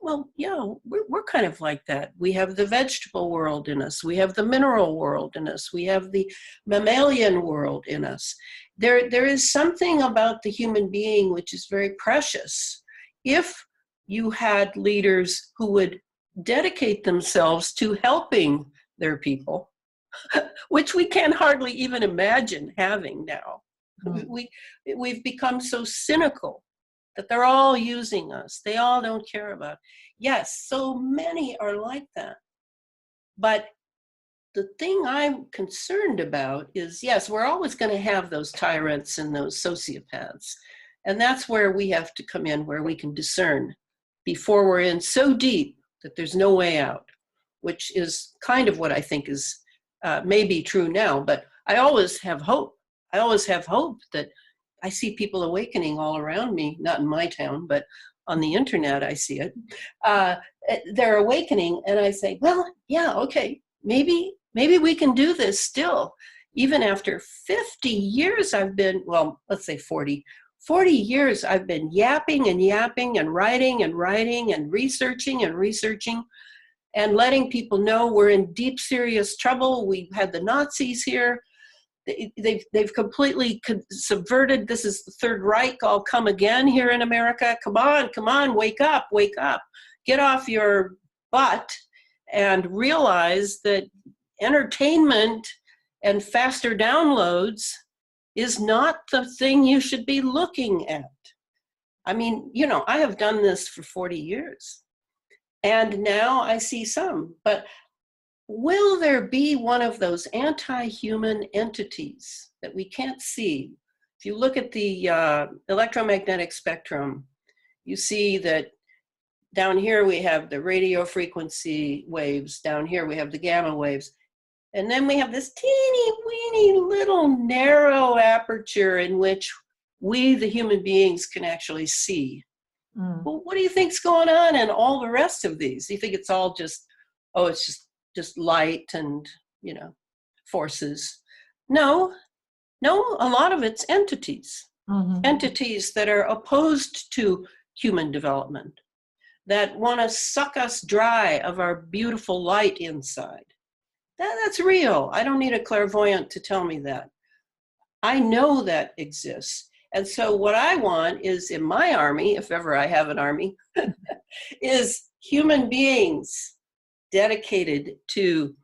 well, yeah, we're kind of like that. We have the vegetable world in us. We have the mineral world in us. We have the mammalian world in us. There is something about the human being which is very precious if you had leaders who would dedicate themselves to helping their people, which we can hardly even imagine having now. We've become so cynical that they're all using us. They all don't care about. Yes, so many are like that. But the thing I'm concerned about is, yes, we're always going to have those tyrants and those sociopaths. And that's where we have to come in, where we can discern before we're in so deep that there's no way out, which is kind of what I think is maybe true now. But I always have hope. I always have hope that I see people awakening all around me, not in my town, but on the internet I see it. They're awakening, and I say, well, yeah, okay, maybe we can do this still. Even after 50 years I've been, well, let's say 40 years I've been yapping and yapping and writing and writing and researching and letting people know we're in deep, serious trouble. We've had the Nazis here. They've completely subverted. This is the Third Reich. I'll come again here in America. Come on, wake up. Get off your butt and realize that entertainment and faster downloads is not the thing you should be looking at. I mean, you know, I have done this for 40 years and now I see some, but will there be one of those anti-human entities that we can't see? If you look at the electromagnetic spectrum, you see that down here we have the radio frequency waves, down here we have the gamma waves, and then we have this teeny weeny little narrow aperture in which we, the human beings, can actually see. Well, what do you think's going on in all the rest of these? Do you think it's all just, oh, it's just light and, you know, forces? No, a lot of it's entities. Entities that are opposed to human development, that want to suck us dry of our beautiful light inside. That's real. I don't need a clairvoyant to tell me that. I know that exists. And so what I want is, in my army, if ever I have an army, is human beings dedicated to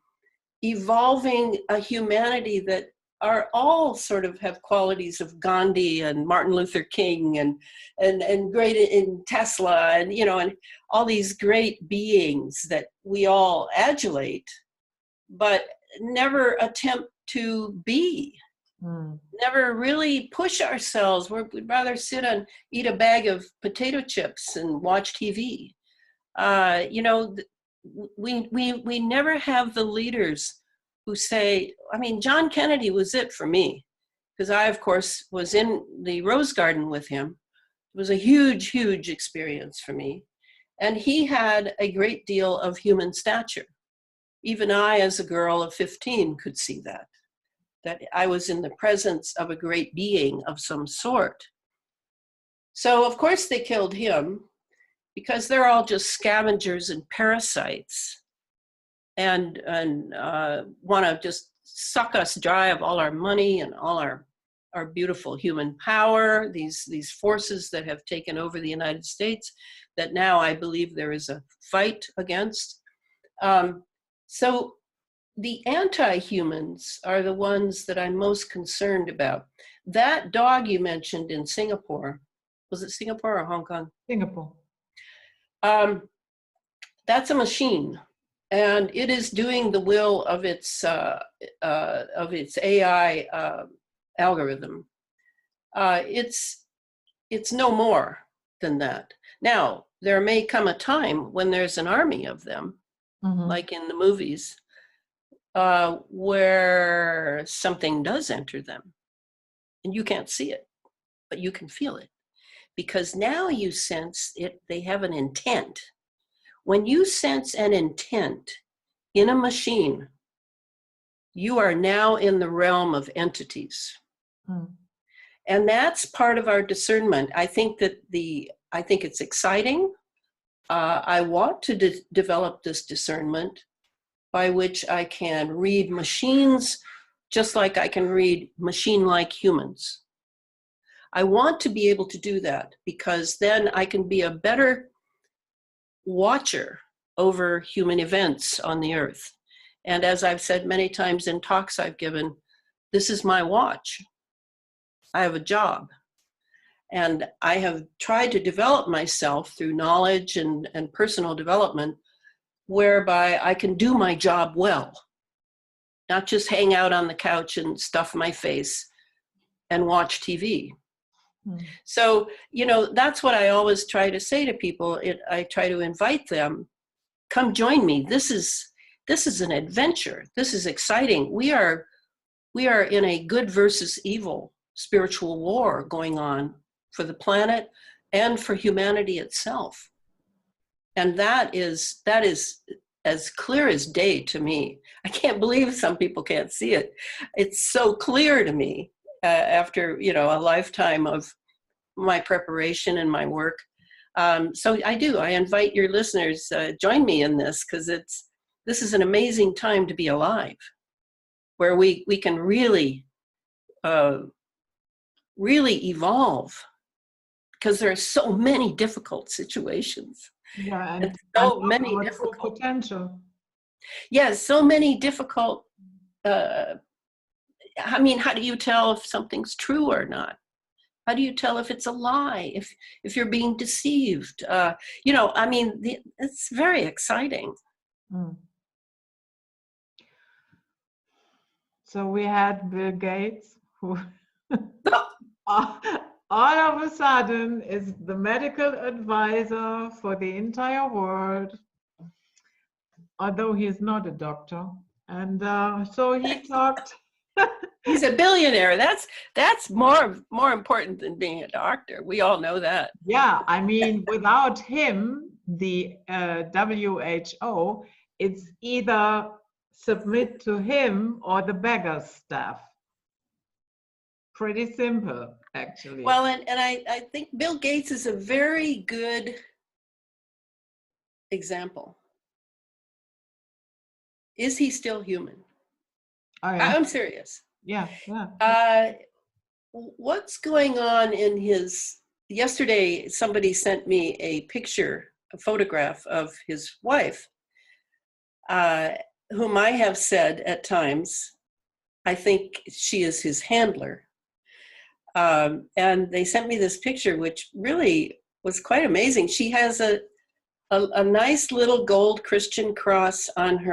evolving a humanity that are all sort of have qualities of Gandhi and Martin Luther King and great in Tesla and, you know, and all these great beings that we all adulate, but never attempt to be. Never really push ourselves. We'd rather sit and eat a bag of potato chips and watch TV. You know, we never have the leaders who say, I mean, John Kennedy was it for me, because I, of course, was in the Rose Garden with him. It was a huge, huge experience for me. And he had a great deal of human stature. Even I, as a girl of 15, could see that I was in the presence of a great being of some sort. So, of course, they killed him because they're all just scavengers and parasites and want to just suck us dry of all our money and all our beautiful human power, these forces that have taken over the United States that now I believe there is a fight against. So the anti-humans are the ones that I'm most concerned about. That dog you mentioned in Singapore, was it Singapore or Hong Kong? Singapore. That's a machine, and it is doing the will of its AI algorithm. It's no more than that. Now, there may come a time when there's an army of them, like in the movies, where something does enter them. And you can't see it, but you can feel it. Because now you sense it, they have an intent. When you sense an intent in a machine, you are now in the realm of entities. And that's part of our discernment. I think it's exciting. I want to develop this discernment by which I can read machines just like I can read machine-like humans. I want to be able to do that because then I can be a better watcher over human events on the earth. And as I've said many times in talks I've given, this is my watch. I have a job. And I have tried to develop myself through knowledge and personal development, whereby I can do my job well, not just hang out on the couch and stuff my face and watch TV. So, you know, that's what I always try to say to people. I try to invite them, come join me. This is an adventure. This is exciting. We are in a good versus evil spiritual war going on for the planet and for humanity itself. And that is as clear as day to me. I can't believe some people can't see it. It's so clear to me after, you know, a lifetime of my preparation and my work. So I invite your listeners, join me in this, because this is an amazing time to be alive, where we can really evolve, because there are so many difficult situations. Yeah, and so many difficult potential. Yes, so many difficult. I mean, how do you tell if something's true or not? How do you tell if it's a lie? If you're being deceived? You know, I mean, it's very exciting. So we had Bill Gates, who all of a sudden is the medical advisor for the entire world, although he's not a doctor. And so he talked. He's a billionaire. That's more important than being a doctor. We all know that. Yeah, I mean, without him, the WHO, it's either submit to him or the beggar's staff. Pretty simple, actually. Well, and I think Bill Gates is a very good example. Is he still human? Oh, yeah. I'm serious. Yeah. What's going on in his... Yesterday, somebody sent me a picture, a photograph of his wife, whom I have said at times, I think she is his handler. And they sent me this picture, which really was quite amazing. She has a nice little gold Christian cross on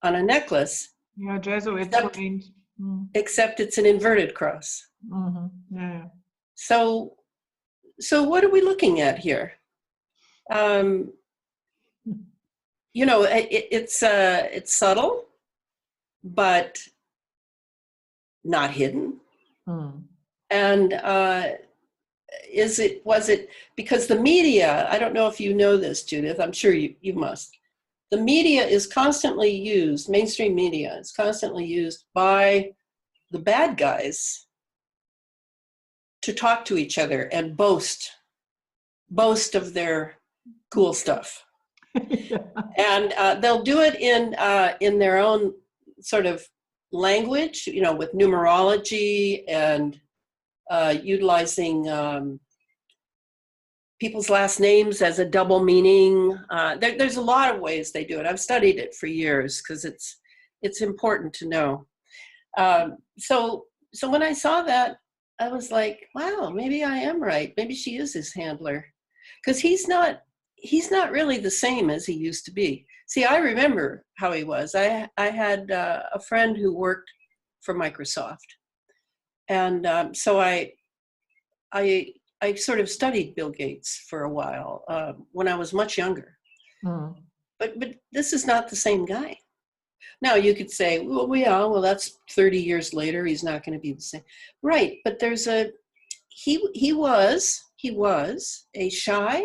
a necklace. Yeah, Jesuit. Except it's an inverted cross. Mm-hmm. Yeah. So what are we looking at here? You know, it's subtle, but not hidden. And was it because the media, I don't know if you know this, Judith, I'm sure you must. The media is constantly used, mainstream media is constantly used by the bad guys to talk to each other and boast of their cool stuff. Yeah. And they'll do it in their own sort of language, you know, with numerology and utilizing people's last names as a double meaning. There's a lot of ways they do it. I've studied it for years because it's important to know. So when I saw that, I was like, wow, maybe I am right. Maybe she is his handler, because he's not really the same as he used to be. See, I remember how he was. I had a friend who worked for Microsoft, and so I sort of studied Bill Gates for a while when I was much younger. But this is not the same guy. Now you could say, well, that's 30 years later. He's not going to be the same, right? But there's he was a shy,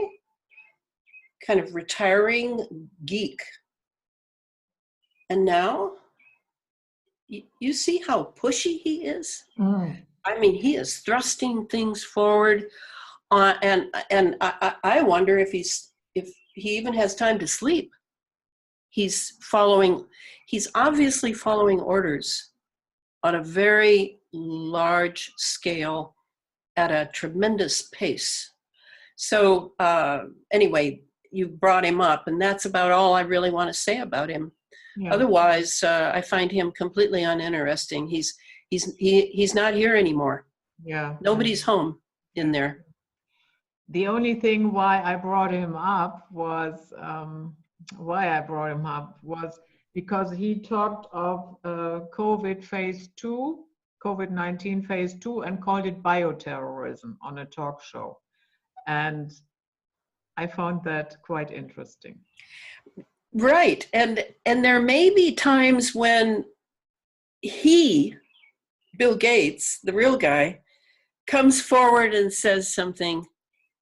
kind of retiring geek, and now you see how pushy he is. I mean, he is thrusting things forward, and I wonder if he even has time to sleep. He's obviously following orders on a very large scale at a tremendous pace. So anyway, you brought him up, and that's about all I really want to say about him. Yeah. Otherwise, I find him completely uninteresting. He's not here anymore. Yeah. Nobody's home in there. The only thing why I brought him up was because he talked of COVID-19 phase 2, and called it bioterrorism on a talk show. And I found that quite interesting. Right. And there may be times when Bill Gates, the real guy, comes forward and says something,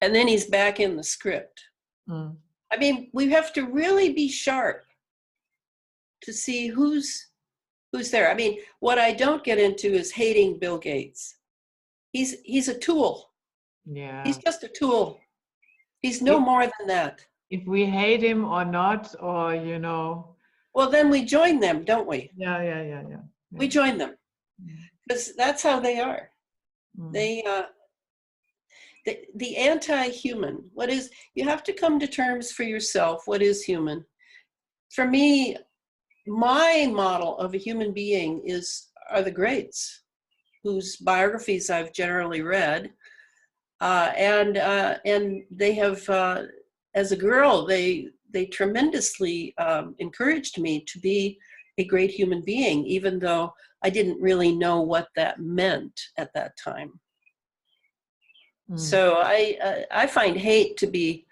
and then he's back in the script. Mm. I mean, we have to really be sharp to see who's there. I mean, what I don't get into is hating Bill Gates. He's a tool. Yeah. He's just a tool. He's no more than that. If we hate him or not, or, you know. Well, then we join them, don't we? Yeah. We join them, because that's how they are. Mm. They, the anti-human, you have to come to terms for yourself. What is human? For me, my model of a human being are the greats, whose biographies I've generally read. And they have, as a girl, they tremendously encouraged me to be a great human being, even though I didn't really know what that meant at that time. Mm. So I find hate to be,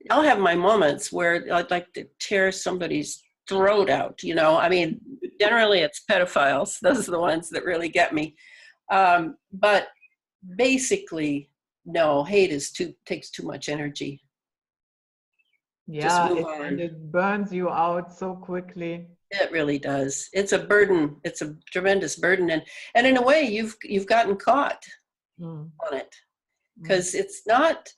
I'll have my moments where I'd like to tear somebody's throat out, you know. I mean, generally it's pedophiles. Those are the ones that really get me. But basically, no, hate takes too much energy. Yeah, and it burns you out so quickly. It really does. It's a burden. It's a tremendous burden, and in a way, you've gotten caught on it, because it's not.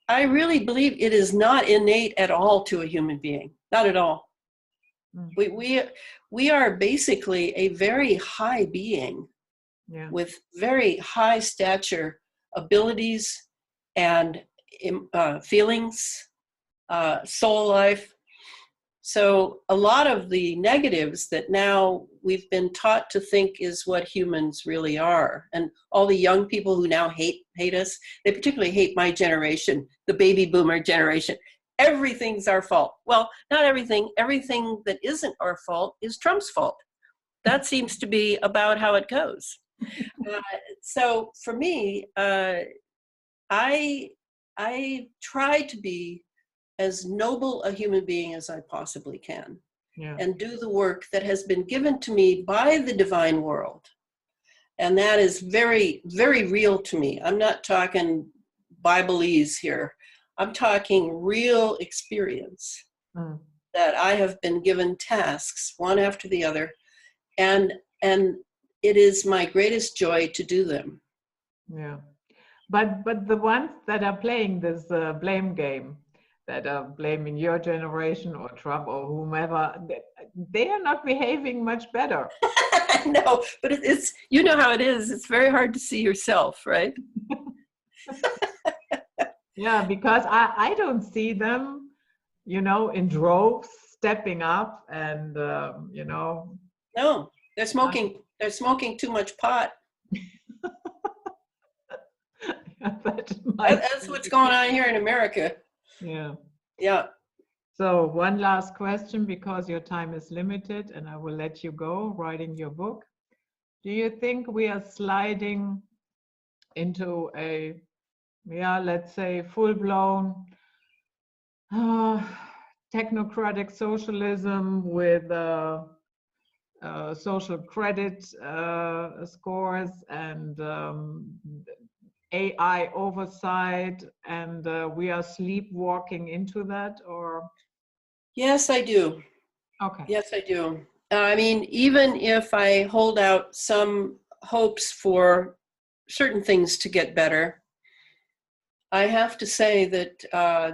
I really believe it is not innate at all to a human being. Not at all. We are basically a very high being, with very high stature, abilities, and feelings, soul life. So a lot of the negatives that now we've been taught to think is what humans really are, and all the young people who now hate us, they particularly hate my generation, the baby boomer generation. Everything's our fault. Well, not everything. Everything that isn't our fault is Trump's fault. That seems to be about how it goes. So for me, I try to be as noble a human being as I possibly can, and do the work that has been given to me by the divine world. And that is very, very real to me. I'm not talking Bibleese here. I'm talking real experience, that I have been given tasks, one after the other, and it is my greatest joy to do them. Yeah, but the ones that are playing this blame game, that are blaming your generation or Trump or whomever, they are not behaving much better. No, but it's, you know how it is. It's very hard to see yourself, right? Yeah, because I don't see them, you know, in droves stepping up and, you know. No, they're smoking too much pot. That's what's going on here in America. Yeah. So one last question, because your time is limited and I will let you go writing your book. Do you think we are sliding into a, let's say, full-blown technocratic socialism with social credit scores and AI oversight, and we are sleepwalking into that, or? Yes, I do. Okay. Yes, I do. I mean, even if I hold out some hopes for certain things to get better, I have to say that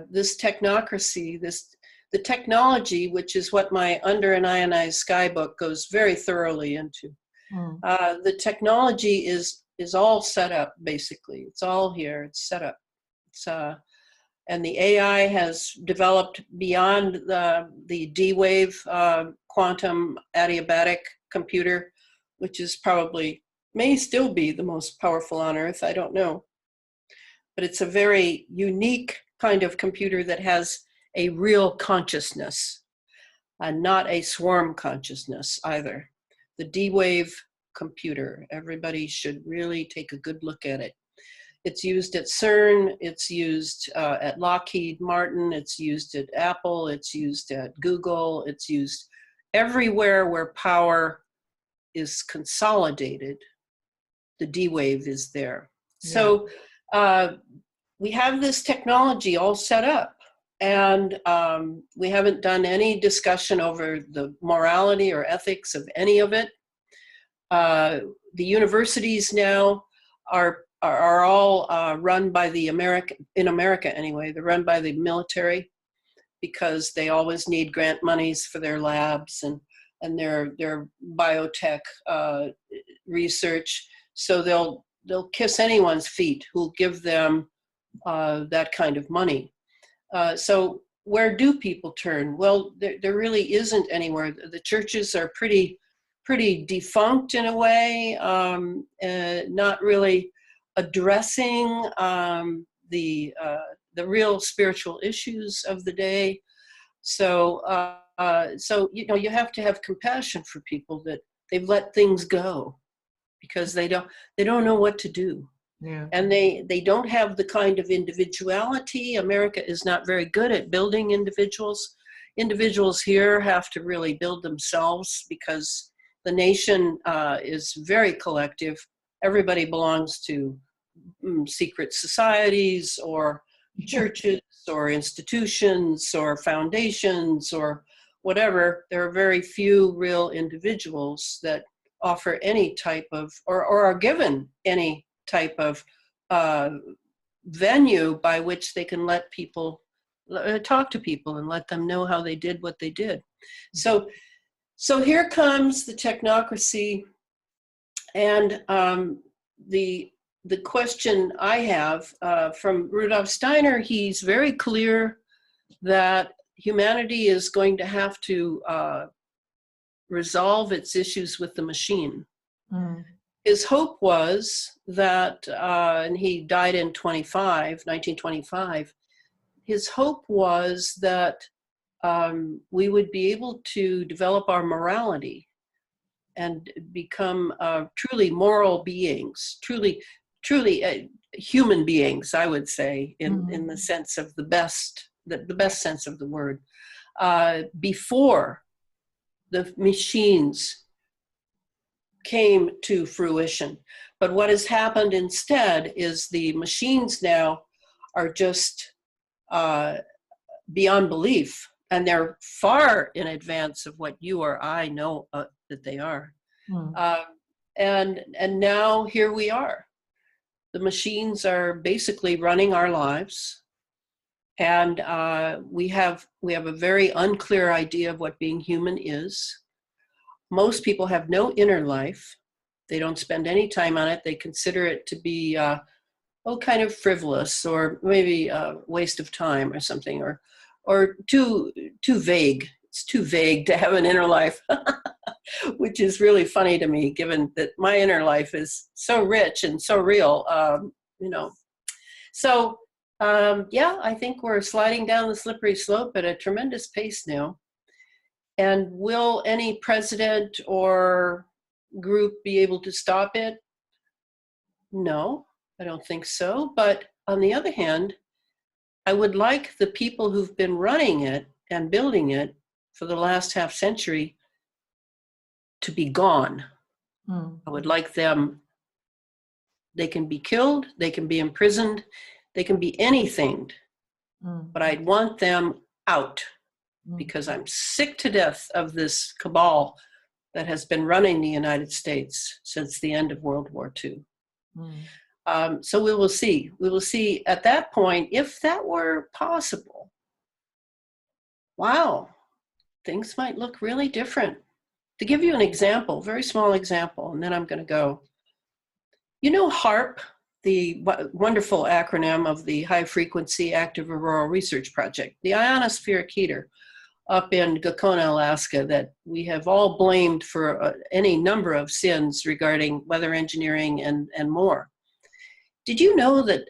this technocracy, the technology, which is what my Under an Ionized Sky book goes very thoroughly into, the technology is all set up, basically. It's all here. It's set up. And the AI has developed beyond the D-wave quantum adiabatic computer, which is probably, may still be the most powerful on Earth, I don't know. But it's a very unique kind of computer that has a real consciousness, and not a swarm consciousness either. The D-wave computer, everybody should really take a good look at it. It's used at CERN, it's used at Lockheed Martin, it's used at Apple, it's used at Google, it's used everywhere where power is consolidated. The D-wave is there. Yeah. So we have this technology all set up, and we haven't done any discussion over the morality or ethics of any of it. The universities now are all run by the in America anyway, they're run by the military, because they always need grant monies for their labs and their biotech research. So they'll kiss anyone's feet who'll give them that kind of money. So where do people turn? Well, there really isn't anywhere. The churches are pretty defunct in a way, not really addressing the real spiritual issues of the day. So you know, you have to have compassion for people that they've let things go because they don't know what to do. Yeah. And they don't have the kind of individuality. America is not very good at building individuals. Individuals here have to really build themselves because the nation is very collective. Everybody belongs to secret societies or churches or institutions or foundations or whatever. There are very few real individuals that offer any type of, or are given any type of venue by which they can let people talk to people and let them know how they did what they did. So here comes the technocracy, and the question I have from Rudolf Steiner, he's very clear that humanity is going to have to resolve its issues with the machine. Mm. His hope was that, and he died in 1925, his hope was that we would be able to develop our morality and become truly moral beings, truly human beings, I would say, in the sense of the best sense of the word, before the machines came to fruition. But what has happened instead is the machines now are just beyond belief, and they're far in advance of what you or I know that they are. And now here we are. The machines are basically running our lives, and we have a very unclear idea of what being human is. Most people have no inner life. They don't spend any time on it. They consider it to be kind of frivolous, or maybe a waste of time or something, or too vague. It's too vague to have an inner life, which is really funny to me, given that my inner life is so rich and so real, you know. So, yeah, I think we're sliding down the slippery slope at a tremendous pace now. And will any president or group be able to stop it? No, I don't think so. But on the other hand, I would like the people who've been running it and building it for the last half century to be gone. I would like them, they can be killed, they can be imprisoned, they can be anything, but I'd want them out, because I'm sick to death of this cabal that has been running the United States since the end of World War II. So we will see. We will see at that point, if that were possible, wow, things might look really different. To give you an example, very small example, and then I'm going to go. You know HAARP, wonderful acronym of the High Frequency Active Auroral Research Project, the ionospheric heater up in Gakona, Alaska, that we have all blamed for any number of sins regarding weather engineering and more. Did you know that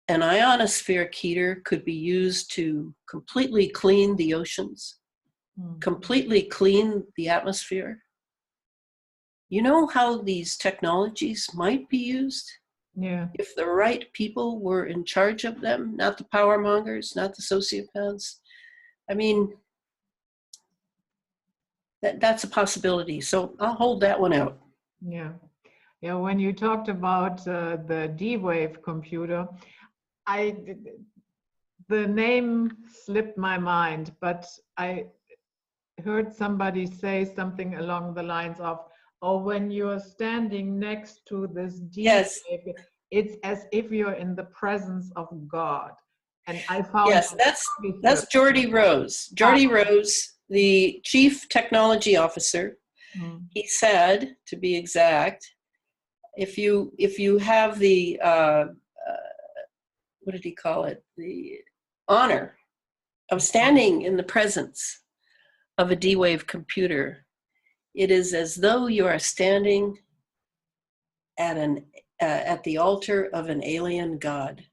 an ionospheric heater could be used to completely clean the oceans, completely clean the atmosphere? You know how these technologies might be used? Yeah. If the right people were in charge of them, not the power mongers, not the sociopaths. I mean, that's a possibility. So I'll hold that one out. Yeah. Yeah. When you talked about the D-Wave computer, the name slipped my mind, but I heard somebody say something along the lines of, "Oh, when you're standing next to this D-Wave, Yes. it's as if you're in the presence of God." And I found Yes, that's Geordie Rose. Geordie Rose, the chief technology officer. He said, to be exact, if you have the what did he call it? The honor of standing in the presence of a D-Wave computer, it is as though you are standing at the altar of an alien god.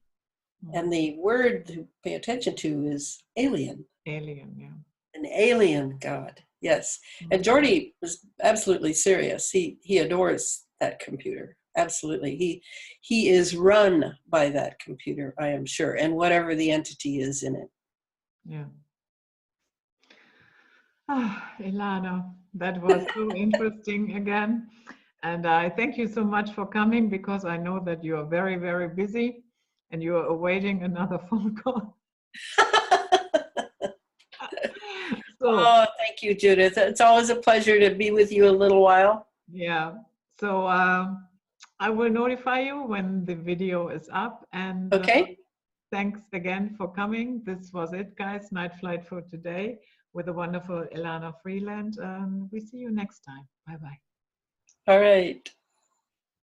And the word to pay attention to is alien. Alien, yeah. An alien god, yes. And Geordie was absolutely serious. He adores that computer, absolutely. He is run by that computer, I am sure, and whatever the entity is in it. Yeah. Elana, that was so interesting again. And I thank you so much for coming, because I know that you are very, very busy and you are awaiting another phone call. Oh, thank you, Judith. It's always a pleasure to be with you a little while. Yeah. So I will notify you when the video is up. And okay. Thanks again for coming. This was it, guys. Night Flight for today with the wonderful Elana Freeland. We see you next time. Bye-bye. All right.